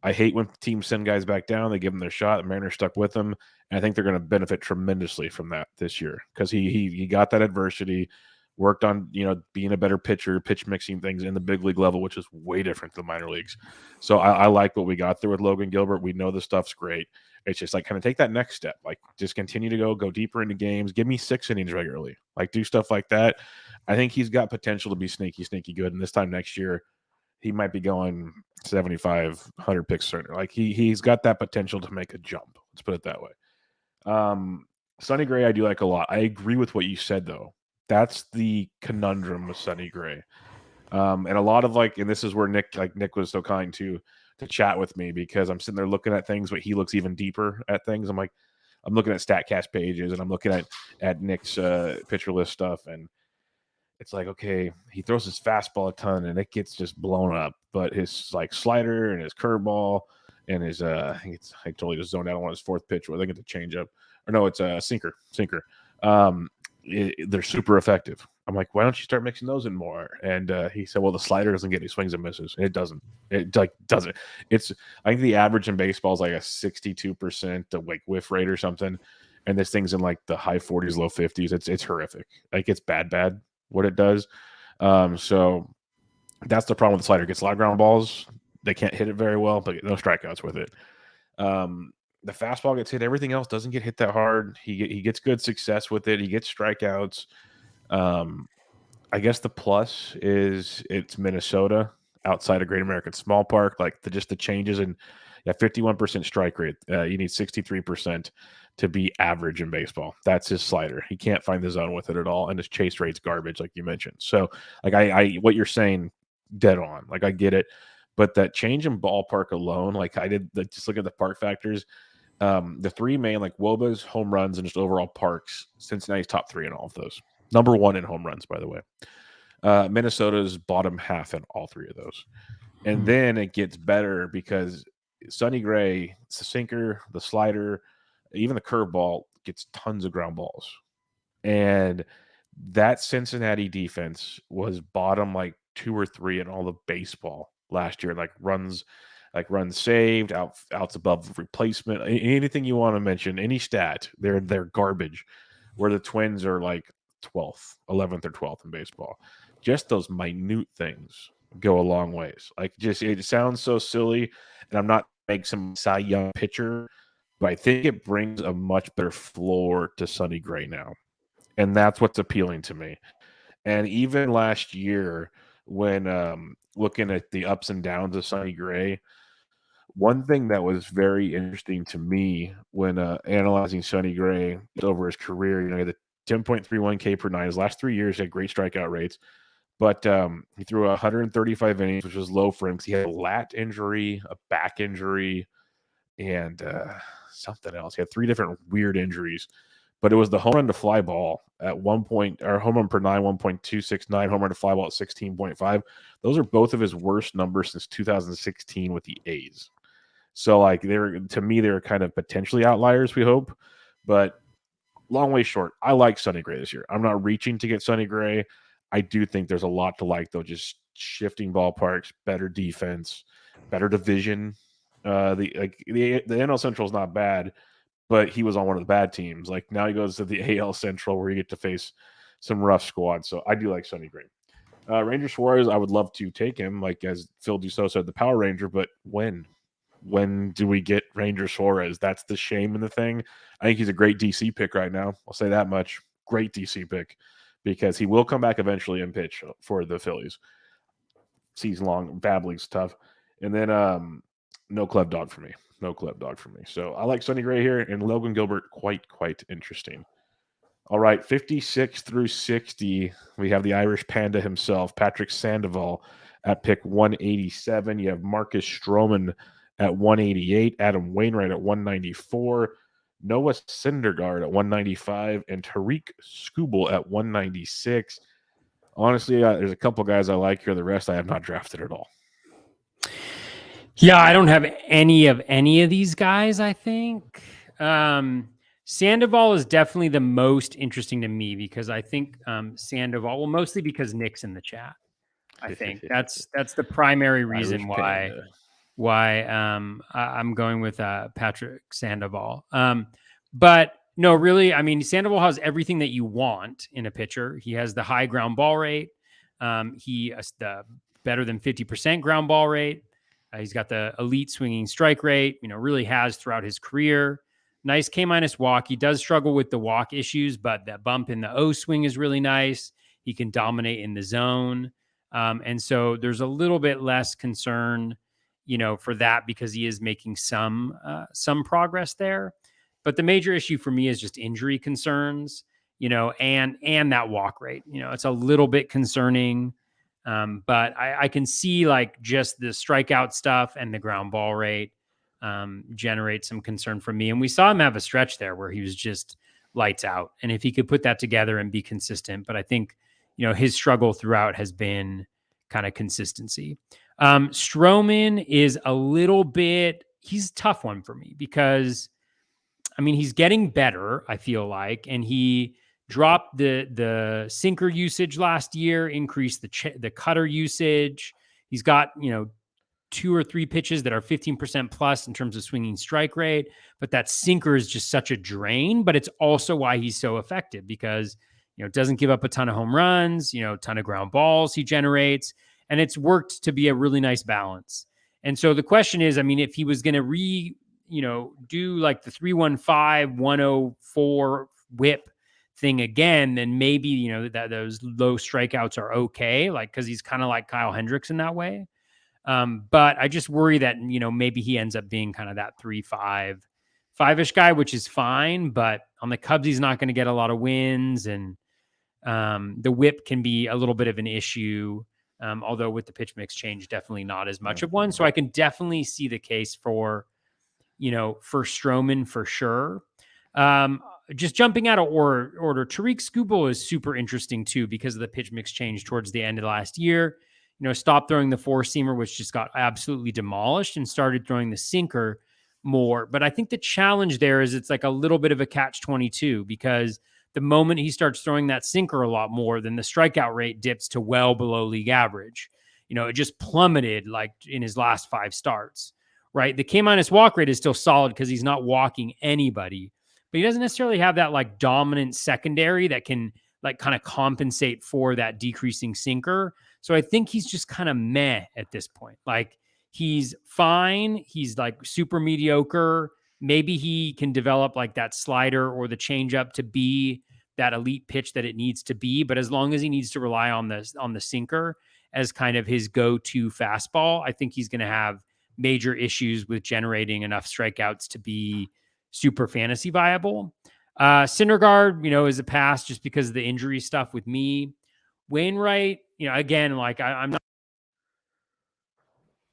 I hate when teams send guys back down. They give them their shot. The Mariners stuck with them, and I think they're going to benefit tremendously from that this year because he got that adversity, worked on, you know, being a better pitcher, pitch mixing things in the big league level, which is way different than the minor leagues. So I like what we got there with Logan Gilbert. We know the stuff's great. It's just like kind of take that next step, like just continue to go deeper into games. Give me 6 innings regularly, like do stuff like that. I think he's got potential to be sneaky good. And this time next year, he might be going 75, 100 picks certain. Like he's got that potential to make a jump. Let's put it that way. Sonny Gray, I do like a lot. I agree with what you said though. That's the conundrum with Sonny Gray. And a lot of and this is where Nick was so kind to chat with me because I'm sitting there looking at things, but he looks even deeper at things. I'm looking at StatCast pages and I'm looking at Nick's pitcher list stuff, and it's like, okay, he throws his fastball a ton and it gets just blown up, but his slider and his curveball and his I totally just zoned out on his fourth pitch. I think it's a changeup, or no, it's a sinker. They're super effective. I'm like, why don't you start mixing those in more? And he said, well, the slider doesn't get any swings and misses. It doesn't. It doesn't. It's, I think the average in baseball is like a 62% whiff rate or something, and this thing's in the high 40s, low 50s. It's horrific. It's bad what it does. So that's the problem with the slider. It gets a lot of ground balls. They can't hit it very well, but no strikeouts with it. the fastball gets hit. Everything else doesn't get hit that hard. He gets good success with it. He gets strikeouts. I guess the plus is it's Minnesota outside of Great American Small Park. Like just the changes in 51% strike rate. You need 63% to be average in baseball. That's his slider. He can't find the zone with it at all, and his chase rate's garbage, like you mentioned. So, like I what you're saying, dead on. Like I get it, but that change in ballpark alone, like I did, just look at the park factors. The three main, like Woba's home runs and just overall parks, Cincinnati's top 3 in all of those. Number 1 in home runs, by the way. Minnesota's bottom half in all 3 of those. And then it gets better because Sonny Gray, it's the sinker, the slider, even the curveball gets tons of ground balls. And that Cincinnati defense was bottom like 2 or 3 in all of baseball last year. Like runs saved, outs above replacement, anything you want to mention, any stat, they're garbage. Where the Twins are like 12th, 11th, or 12th in baseball. Just those minute things go a long ways. Like it sounds so silly, and I'm not making some Cy Young pitcher, but I think it brings a much better floor to Sonny Gray now. And that's what's appealing to me. And even last year, when looking at the ups and downs of Sonny Gray, one thing that was very interesting to me when analyzing Sonny Gray over his career, he had the 10.31 K per nine. His last 3 years, he had great strikeout rates, but he threw 135 innings, which was low for him because he had a lat injury, a back injury, and something else. He had 3 different weird injuries, but it was the home run to fly ball at 1 point, or home run per nine, 1.269, home run to fly ball at 16.5. Those are both of his worst numbers since 2016 with the A's. So, like, to me, they're kind of potentially outliers, we hope. But long way short, I like Sonny Gray this year. I'm not reaching to get Sonny Gray. I do think there's a lot to like, though, just shifting ballparks, better defense, better division. The NL Central is not bad, but he was on one of the bad teams. Like, now he goes to the AL Central where you get to face some rough squads. So I do like Sonny Gray. Ranger Suarez, I would love to take him, like as Phil Dussault said, the Power Ranger, but when? When do we get Ranger Suarez? That's the shame in the thing. I think he's a great DC pick right now. I'll say that much. Great DC pick because he will come back eventually and pitch for the Phillies. Season long, Bab League's tough. And then no club dog for me. No club dog for me. So I like Sonny Gray here, and Logan Gilbert, quite interesting. All right, 56 through 60, we have the Irish Panda himself, Patrick Sandoval, at pick 187. You have Marcus Stroman at 188, Adam Wainwright at 194, Noah Syndergaard at 195, and Tariq Skubal at 196. Honestly, there's a couple guys I like here. The rest I have not drafted at all. Yeah, I don't have any of these guys, I think. Sandoval is definitely the most interesting to me because I think Sandoval, well, mostly because Nick's in the chat. I think that's the primary reason why I'm going with Patrick Sandoval. But no, really, I mean, Sandoval has everything that you want in a pitcher. He has the high ground ball rate. He has the better than 50% ground ball rate. He's got the elite swinging strike rate, really has throughout his career. Nice K- walk. He does struggle with the walk issues, but that bump in the O swing is really nice. He can dominate in the zone. And so there's a little bit less concern, for that because he is making some progress there. But the major issue for me is just injury concerns, and that walk rate. It's a little bit concerning. But I can see like just the strikeout stuff and the ground ball rate generate some concern for me. And we saw him have a stretch there where he was just lights out. And if he could put that together and be consistent, but I think, his struggle throughout has been kind of consistency. Stroman is a little bit, he's a tough one for me because, I mean, he's getting better, I feel like, and he dropped the sinker usage last year, increased the cutter usage. He's got, 2 or 3 pitches that are 15% plus in terms of swinging strike rate, but that sinker is just such a drain, but it's also why he's so effective because, doesn't give up a ton of home runs, ton of ground balls he generates, and it's worked to be a really nice balance. And so the question is, I mean, if he was going to do like the 315, 104 whip thing again, then maybe, that those low strikeouts are okay. Like, cause he's kind of like Kyle Hendricks in that way. But I just worry that, maybe he ends up being kind of that 3-5-ish guy, which is fine. But on the Cubs, he's not going to get a lot of wins. And the whip can be a little bit of an issue. Although with the pitch mix change, definitely not as much of one. So I can definitely see the case for Stroman for sure. Just jumping out of order, Tariq Skubal is super interesting too because of the pitch mix change towards the end of last year. Stopped throwing the four-seamer, which just got absolutely demolished, and started throwing the sinker more. But I think the challenge there is it's like a little bit of a catch-22 because the moment he starts throwing that sinker a lot more, then the strikeout rate dips to well below league average. It just plummeted like in his last 5 starts, right? The K- walk rate is still solid because he's not walking anybody, but he doesn't necessarily have that like dominant secondary that can like kind of compensate for that decreasing sinker. So I think he's just kind of meh at this point. Like he's fine. He's like super mediocre. Maybe he can develop like that slider or the changeup to be that elite pitch that it needs to be. But as long as he needs to rely on the sinker as kind of his go-to fastball, I think he's going to have major issues with generating enough strikeouts to be super fantasy viable. Syndergaard, is a pass just because of the injury stuff with me. Wainwright, again, like I'm not.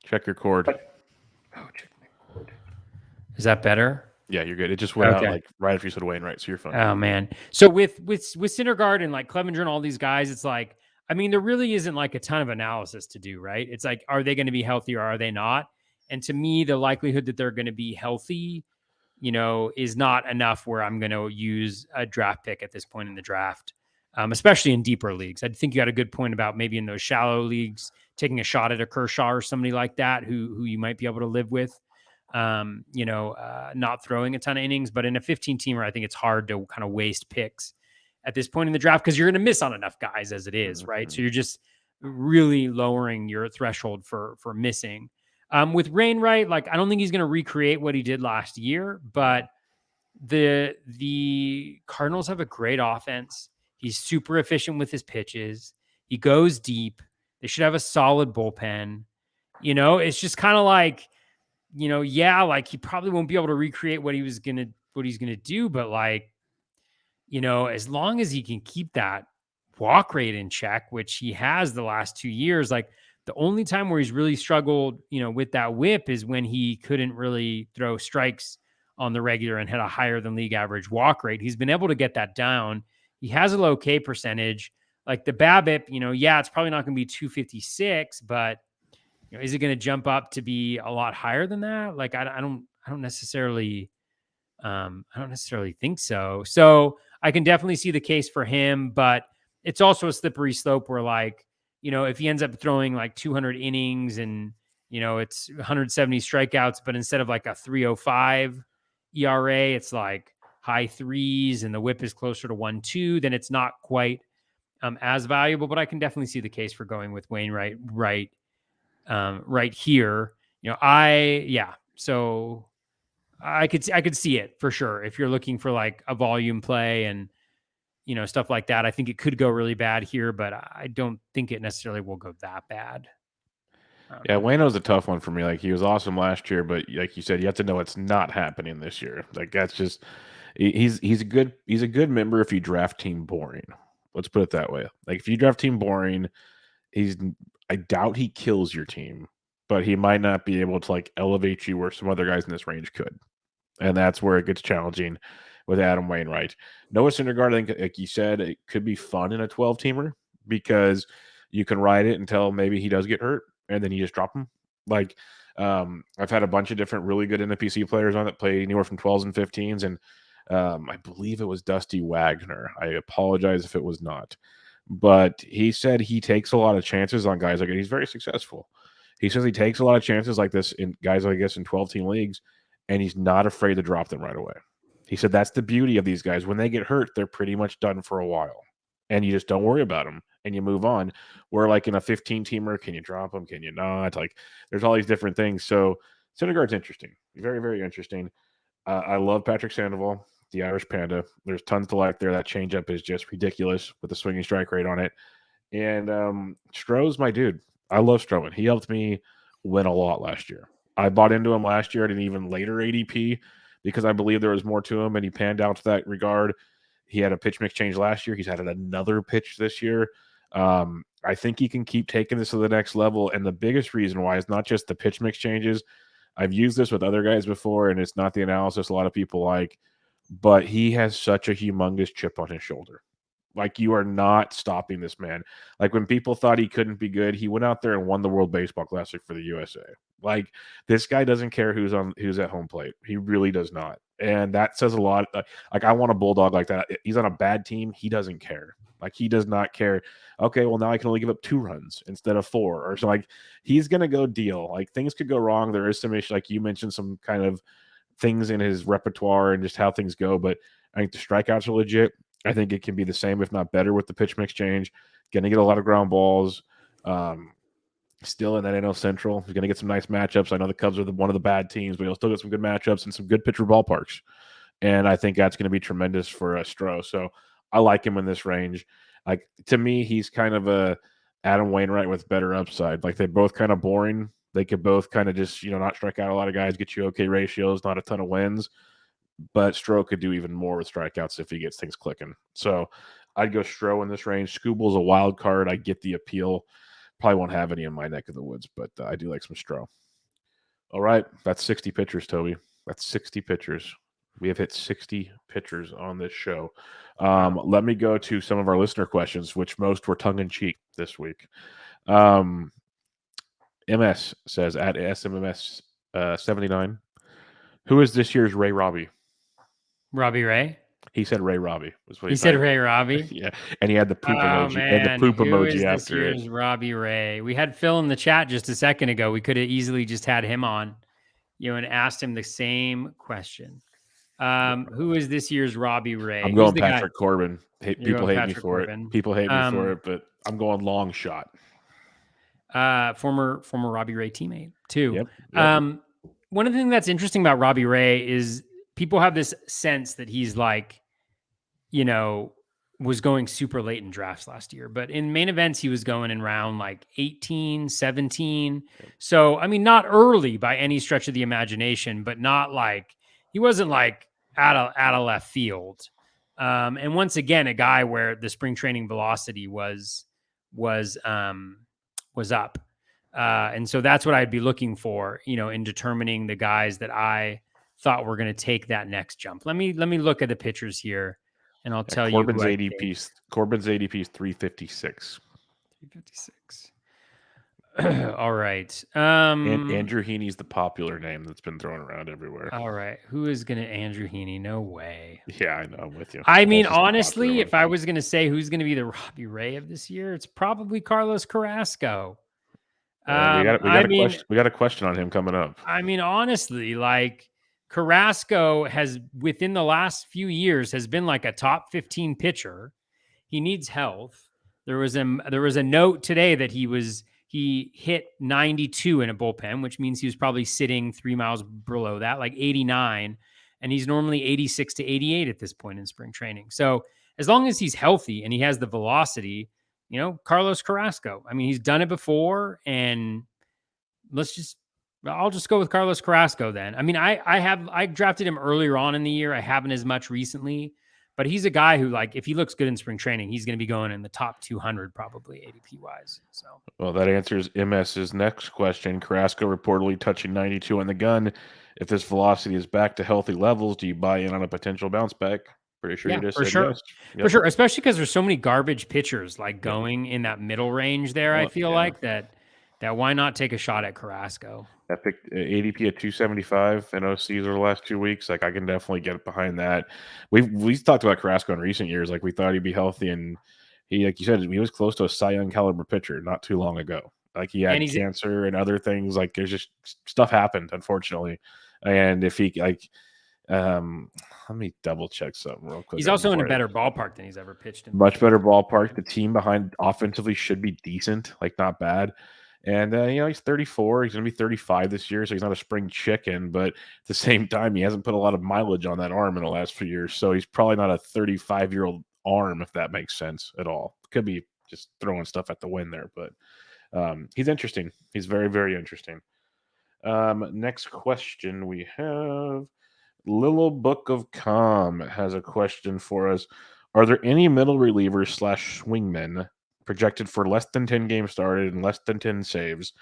Check your cord. Oh, check my cord. Is that better? Yeah, you're good. It just went out like right after you said Wainwright, so you're fine. Oh man. So with Syndergaard and like Clevenger and all these guys, it's like, I mean, there really isn't like a ton of analysis to do, right? It's like, are they going to be healthy or are they not? And to me, the likelihood that they're going to be healthy, is not enough where I'm going to use a draft pick at this point in the draft, especially in deeper leagues. I think you got a good point about maybe in those shallow leagues, taking a shot at a Kershaw or somebody like that who you might be able to live with, not throwing a ton of innings. But in a 15-teamer, I think it's hard to kind of waste picks at this point in the draft because you're going to miss on enough guys as it is, right? So you're just really lowering your threshold for missing. With Wainwright, like I don't think he's going to recreate what he did last year, but the Cardinals have a great offense. He's super efficient with his pitches. He goes deep. They should have a solid bullpen. It's just kind of like, like he probably won't be able to recreate what he's gonna do, but like, as long as he can keep that walk rate in check, which he has the last 2 years, like the only time where he's really struggled, with that whip is when he couldn't really throw strikes on the regular and had a higher than league average walk rate. He's been able to get that down. He has a low K percentage. Like the BABIP, it's probably not going to be 256, but is it going to jump up to be a lot higher than that? Like I don't necessarily think so. So I can definitely see the case for him, but it's also a slippery slope where like, if he ends up throwing like 200 innings and, it's 170 strikeouts, but instead of like a 305 ERA, it's like high threes and the whip is closer to 1.2, then it's not quite as valuable, but I can definitely see the case for going with Wainwright right here. So I could see it for sure. If you're looking for like a volume play and, stuff like that, I think it could go really bad here, but I don't think it necessarily will go that bad. Yeah, Waino's a tough one for me. Like he was awesome last year, but like you said, you have to know it's not happening this year. Like that's just he's a good member if you draft team boring. Let's put it that way. Like if you draft team boring, I doubt he kills your team, but he might not be able to like elevate you where some other guys in this range could. And that's where it gets challenging with Adam Wainwright. Noah Syndergaard, I think, like you said, it could be fun in a 12-teamer because you can ride it until maybe he does get hurt, and then you just drop him. Like, I've had a bunch of different really good NFPC players on that play anywhere from 12s and 15s, and I believe it was Dusty Wagner. I apologize if it was not. But he said he takes a lot of chances on guys like it. He's very successful. He says he takes a lot of chances like this in guys, I guess, in 12-team leagues, and he's not afraid to drop them right away. He said that's the beauty of these guys. When they get hurt, they're pretty much done for a while, and you just don't worry about them, and you move on. Where like in a 15-teamer, can you drop them? Can you not? Like there's all these different things. So Syndergaard's interesting. Very, very interesting. I love Patrick Sandoval, the Irish Panda. There's tons to like there. That changeup is just ridiculous with the swinging strike rate on it. And Stroh's my dude. I love Stroman. He helped me win a lot last year. I bought into him last year at an even later ADP because I believe there was more to him, and he panned out to that regard. He had a pitch mix change last year. He's had another pitch this year. I think he can keep taking this to the next level. And the biggest reason why is not just the pitch mix changes. I've used this with other guys before, and it's not the analysis a lot of people like, but he has such a humongous chip on his shoulder. Like, you are not stopping this man. Like, when people thought he couldn't be good, he went out there and won the World Baseball Classic for the USA. Like, this guy doesn't care who's at home plate. He really does not. And that says a lot. Like, I want a bulldog like that. He's on a bad team. He doesn't care. Like, he does not care. Okay, well, now I can only give up 2 runs instead of 4. Or so, like, he's going to go deal. Like, things could go wrong. There is some issue. Like, you mentioned some kind of things in his repertoire and just how things go. But I think the strikeouts are legit. I think it can be the same, if not better, with the pitch mix change. Going to get a lot of ground balls. Still in that NL Central. He's going to get some nice matchups. I know the Cubs are one of the bad teams, but he'll still get some good matchups and some good pitcher ballparks. And I think that's going to be tremendous for Stroh. So I like him in this range. Like, to me, he's kind of a Adam Wainwright with better upside. Like, they're both kind of boring. They could both kind of just, not strike out a lot of guys, get you okay ratios, not a ton of wins. But Stroh could do even more with strikeouts if he gets things clicking. So I'd go Stroh in this range. Scooble's a wild card. I get the appeal. Probably won't have any in my neck of the woods, but I do like some Stroh. All right, that's 60 pitchers, Toby. That's 60 pitchers. We have hit 60 pitchers on this show. Let me go to some of our listener questions, which most were tongue-in-cheek this week. MS says, at SMMS 79, who is this year's Ray Robbie? Robbie Ray? He said Ray Robbie. Was what he said Ray Robbie? Yeah, and he had the poop emoji. Man. And the poop Who emoji is after this year's Robbie Ray? We had Phil in the chat just a second ago. We could have easily just had him on, and asked him the same question. Who is this year's Robbie Ray? I'm going Patrick Corbin. People hate me for Corbin. it. People hate me for it, but I'm going long shot. Former Robbie Ray teammate too. Yep. One of the things that's interesting about Robbie Ray is people have this sense that he's like, was going super late in drafts last year, but in main events, he was going in round like 18, 17. So, I mean, not early by any stretch of the imagination, but not like, he wasn't like out of left field. And once again, a guy where the spring training velocity was up. And so that's what I'd be looking for, in determining the guys that I thought were going to take that next jump. Let me look at the pitchers here, and I'll tell you. Corbin's ADP is 356. 356. All right. And Andrew Heaney's the popular name that's been thrown around everywhere. All right. Who is going to Andrew Heaney? No way. Yeah, I know. I'm with you. I mean, honestly, if I was going to say who's going to be the Robbie Ray of this year, it's probably Carlos Carrasco. We got a question on him coming up. I mean, honestly, like, Carrasco has, within the last few years, has been like a top 15 pitcher. He needs health. There was a note today that he hit 92 in a bullpen, which means he was probably sitting 3 miles below that, like 89. And he's normally 86 to 88 at this point in spring training. So as long as he's healthy and he has the velocity, Carlos Carrasco. I mean, he's done it before, and I'll just go with Carlos Carrasco then. I mean, I drafted him earlier on in the year. I haven't as much recently, but he's a guy who, like, if he looks good in spring training, he's going to be going in the top 200 probably ADP wise. So, well, that answers MS's next question. Carrasco reportedly touching 92 on the gun. If this velocity is back to healthy levels, do you buy in on a potential bounce back? Pretty sure you just said yes. For sure, especially because there's so many garbage pitchers like going in that middle range there. I feel like that why not take a shot at Carrasco? Epic ADP at 275 and OCs over the last 2 weeks. Like, I can definitely get behind that. We've talked about Carrasco in recent years. Like, we thought he'd be healthy, and he, like you said, he was close to a Cy Young caliber pitcher not too long ago. Like, he had cancer and other things. Like, there's just stuff happened, unfortunately. And if he let me double check something real quick. He's also in a better ballpark than he's ever pitched in. Much better ballpark. The team behind offensively should be decent, like not bad. And, he's 34. He's going to be 35 this year, so he's not a spring chicken. But at the same time, he hasn't put a lot of mileage on that arm in the last few years. So he's probably not a 35-year-old arm, if that makes sense at all. Could be just throwing stuff at the wind there. But he's interesting. He's very, very interesting. Next question we have. Little Book of Calm has a question for us. Are there any middle relievers / swingmen projected for less than 10 games started and less than 10 saves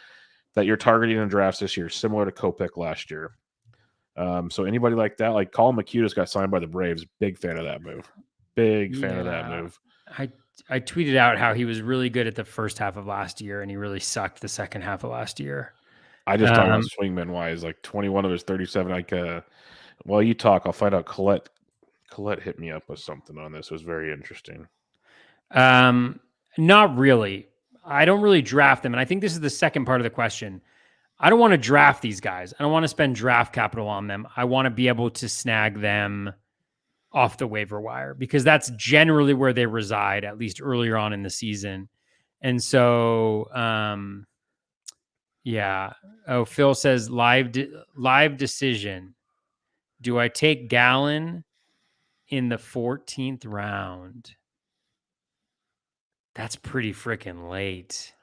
that you're targeting in drafts this year, similar to Kopech last year? So anybody like that, like Colin McHugh just got signed by the Braves. Big fan of that move. Big fan of that move. I tweeted out how he was really good at the first half of last year and he really sucked the second half of last year. I just talk about swingman wise, like 21 of his 37. Like, while you talk, I'll find out. Colette hit me up with something on this. It was very interesting. Not really. I don't really draft them. And I think this is the second part of the question. I don't want to draft these guys. I don't want to spend draft capital on them. I want to be able to snag them off the waiver wire because that's generally where they reside, at least earlier on in the season. And so, yeah. Oh, Phil says live decision. Do I take Gallon in the 14th round? That's pretty freaking late.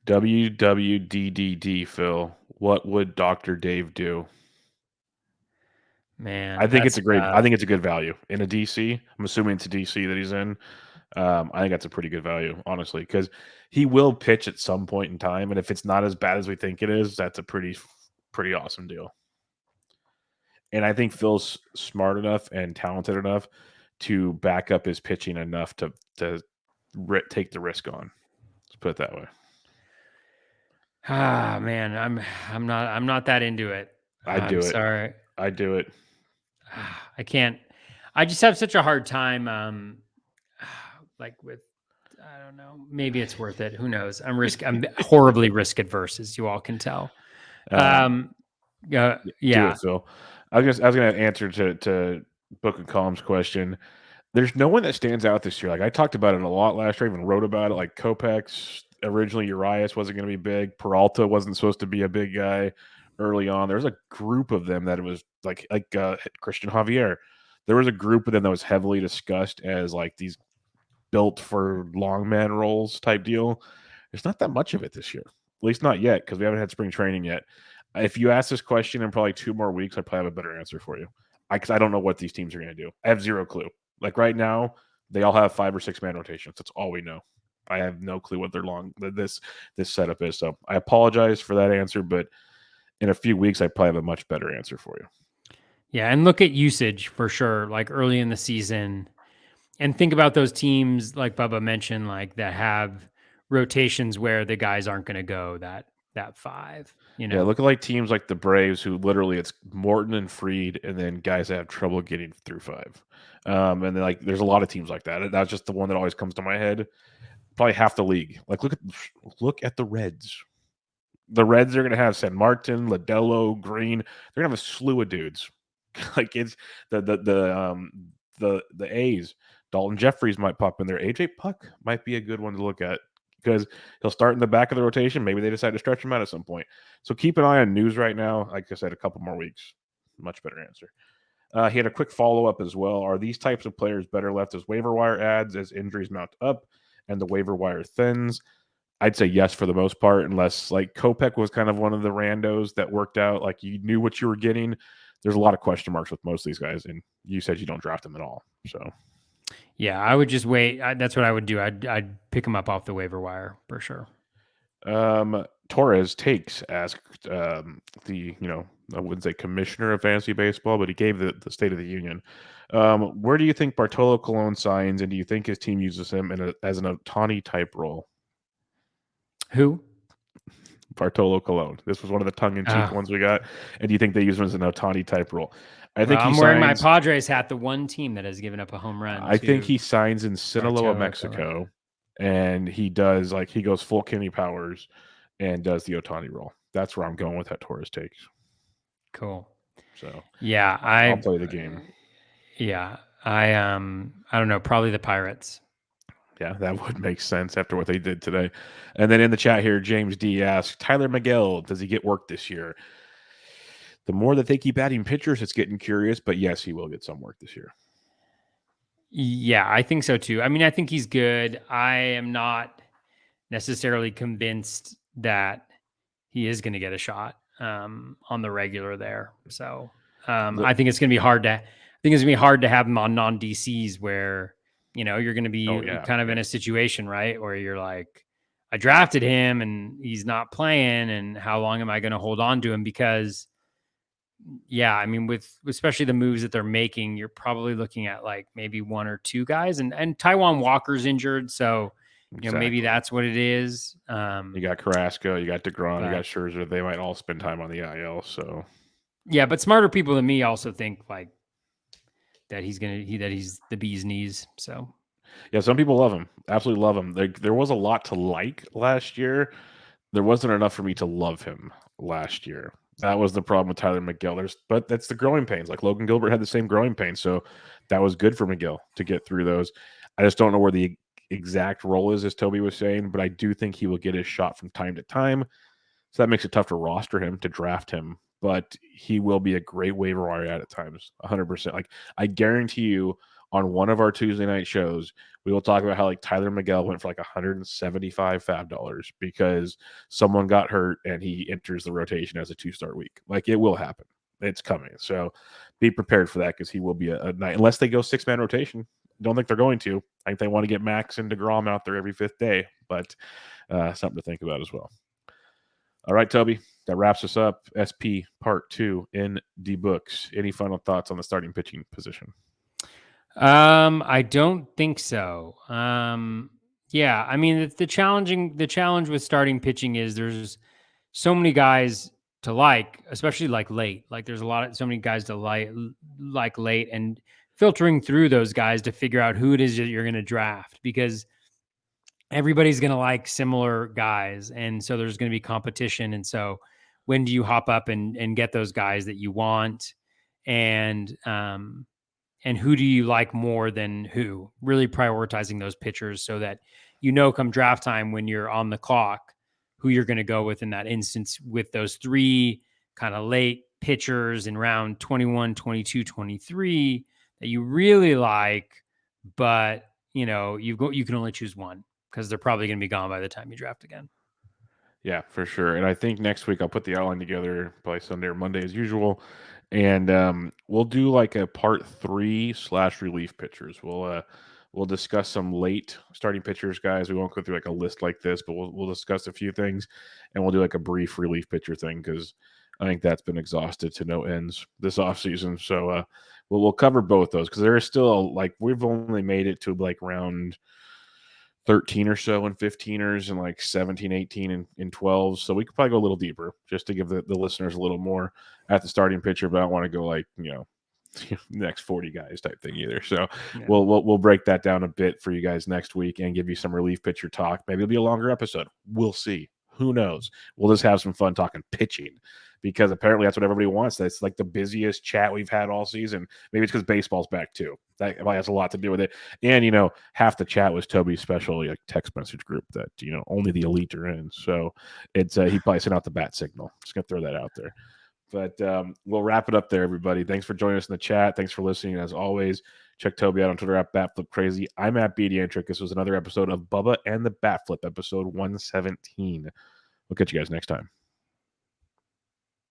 WWDDD, Phil. What would Dr. Dave do? Man, I think it's a good value in a DC. I'm assuming it's a DC that he's in. I think that's a pretty good value, honestly, because he will pitch at some point in time, and if it's not as bad as we think it is, that's a pretty awesome deal. And I think Phil's smart enough and talented enough to back up his pitching enough to take the risk on. Let's put it that way. Ah, man, I'm not that into it. I do it. Sorry. I do it. I can't. I just have such a hard time. Like with, I don't know. Maybe it's worth it. Who knows? I'm horribly risk adverse, as you all can tell. Yeah. Do it, Phil. I was going to answer to Book of Calm's question. There's no one that stands out this year. Like I talked about it a lot last year. I even wrote about it. Like Kopech, originally Urias wasn't going to be big. Peralta wasn't supposed to be a big guy early on. There was a group of them that it was like Christian Javier. There was a group of them that was heavily discussed as like these built for long man roles type deal. There's not that much of it this year, at least not yet, because we haven't had spring training yet. If you ask this question in probably 2 more weeks, I'd probably have a better answer for you. Because I don't know what these teams are going to do. I have zero clue. Like right now, they all have 5 or 6 man rotations. That's all we know. I have no clue what this setup is. So I apologize for that answer, but in a few weeks, I probably have a much better answer for you. Yeah, and look at usage for sure, like early in the season. And think about those teams like Bubba mentioned, like that have rotations where the guys aren't going to go that 5. You know? Yeah, look at like teams like the Braves, who literally it's Morton and Fried, and then guys that have trouble getting through 5. And then like there's a lot of teams like that. That's just the one that always comes to my head. Probably half the league. Like look at the Reds. The Reds are going to have San Martin, Ladello, Green. They're going to have a slew of dudes. Like it's the A's. Dalton Jeffries might pop in there. AJ Puck might be a good one to look at because he'll start in the back of the rotation. Maybe they decide to stretch him out at some point. So keep an eye on news right now. Like I said, a couple more weeks. Much better answer. He had a quick follow-up as well. Are these types of players better left as waiver wire ads as injuries mount up and the waiver wire thins? I'd say yes for the most part, unless like Kopech was kind of one of the randos that worked out. Like you knew what you were getting. There's a lot of question marks with most of these guys, and you said you don't draft them at all. So, yeah, I would just wait. That's what I would do. I'd pick them up off the waiver wire for sure. Torres Takes asked I wouldn't say commissioner of fantasy baseball, but he gave the State of the Union. Where do you think Bartolo Colon signs, and do you think his team uses him as an Ohtani type role? Who? Bartolo Colon. This was one of the tongue-in-cheek ones we got. And do you think they use him as an Ohtani type role? I'm wearing my Padres hat, the one team that has given up a home run. I think he signs in Sinaloa, Mexico, and he does he goes full Kenny Powers and does the Ohtani role. That's where I'm going with that Torres Takes. Cool. So yeah, I'll play the game. Yeah, I don't know, probably the Pirates. Yeah, that would make sense after what they did today. And then in the chat here, James D asks, Tyler Miguel, does he get work this year? The more that they keep adding pitchers, it's getting curious, but yes, he will get some work this year. Yeah, I think so too. I mean, I think he's good. I am not necessarily convinced that he is going to get a shot on the regular there. So I think it's going to be hard to. I think it's going to be hard to have him on non-DCs where you're going to be kind of in a situation, right, where you're like, I drafted him and he's not playing, and how long am I going to hold on to him? Because yeah, I mean, with especially the moves that they're making, you're probably looking at like maybe one or two guys, and Taiwan Walker's injured, so maybe that's what it is. You got Carrasco, you got DeGrom, you got Scherzer. They might all spend time on the IL. So yeah, but smarter people than me also think like that he's the bee's knees. So yeah, some people love him, absolutely love him. There was a lot to like last year. There wasn't enough for me to love him last year. That was the problem with Tyler Miguel. But that's the growing pains. Like Logan Gilbert had the same growing pains, so that was good for Miguel to get through those. I just don't know where the exact role is, as Toby was saying, but I do think he will get his shot from time to time. So that makes it tough to roster him, to draft him, but he will be a great waiver wire at times, 100%. Like I guarantee you, on one of our Tuesday night shows, we will talk about how like Tyler Miguel went for like $175 fab dollars because someone got hurt and he enters the rotation as a 2-start week. Like it will happen. It's coming. So be prepared for that because he will be a night, unless they go 6-man rotation. Don't think they're going to. I think they want to get Max and DeGrom out there every 5th day, but something to think about as well. All right, Toby, that wraps us up. SP Part 2 in the books. Any final thoughts on the starting pitching position? I don't think so. Yeah, I mean the challenge with starting pitching is there's so many guys to like, especially like late. Like there's so many guys to like late, and filtering through those guys to figure out who it is that you're going to draft, because everybody's going to like similar guys, and so there's going to be competition. And so when do you hop up and get those guys that you want, and who do you like more than who? Really prioritizing those pitchers so that come draft time when you're on the clock, who you're going to go with in that instance, with those 3 kind of late pitchers in round 21, 22, 23 that you really like, but you can only choose one because they're probably going to be gone by the time you draft again. Yeah, for sure. And I think next week I'll put the outline together by Sunday or Monday as usual. And we'll do like a part 3/relief pitchers. We'll discuss some late starting pitchers, guys. We won't go through like a list like this, but we'll discuss a few things, and we'll do like a brief relief pitcher thing because I think that's been exhausted to no ends this offseason. So we'll cover both those because there is still like we've only made it to like round 13 or so and 15ers and like 17, 18 and 12. So we could probably go a little deeper just to give the listeners a little more at the starting pitcher, but I don't want to go like, next 40 guys type thing either. So yeah. We'll break that down a bit for you guys next week and give you some relief pitcher talk. Maybe it'll be a longer episode. We'll see. Who knows? We'll just have some fun talking pitching because apparently that's what everybody wants. That's like the busiest chat we've had all season. Maybe it's because baseball's back too. That probably has a lot to do with it. And, half the chat was Toby's special text message group that, only the elite are in. So it's he probably sent out the bat signal. Just going to throw that out there. But we'll wrap it up there, everybody. Thanks for joining us in the chat. Thanks for listening. As always, check Toby out on Twitter at BatFlipCrazy. I'm at BDantric. This was another episode of Bubba and the BatFlip, episode 117. We'll catch you guys next time.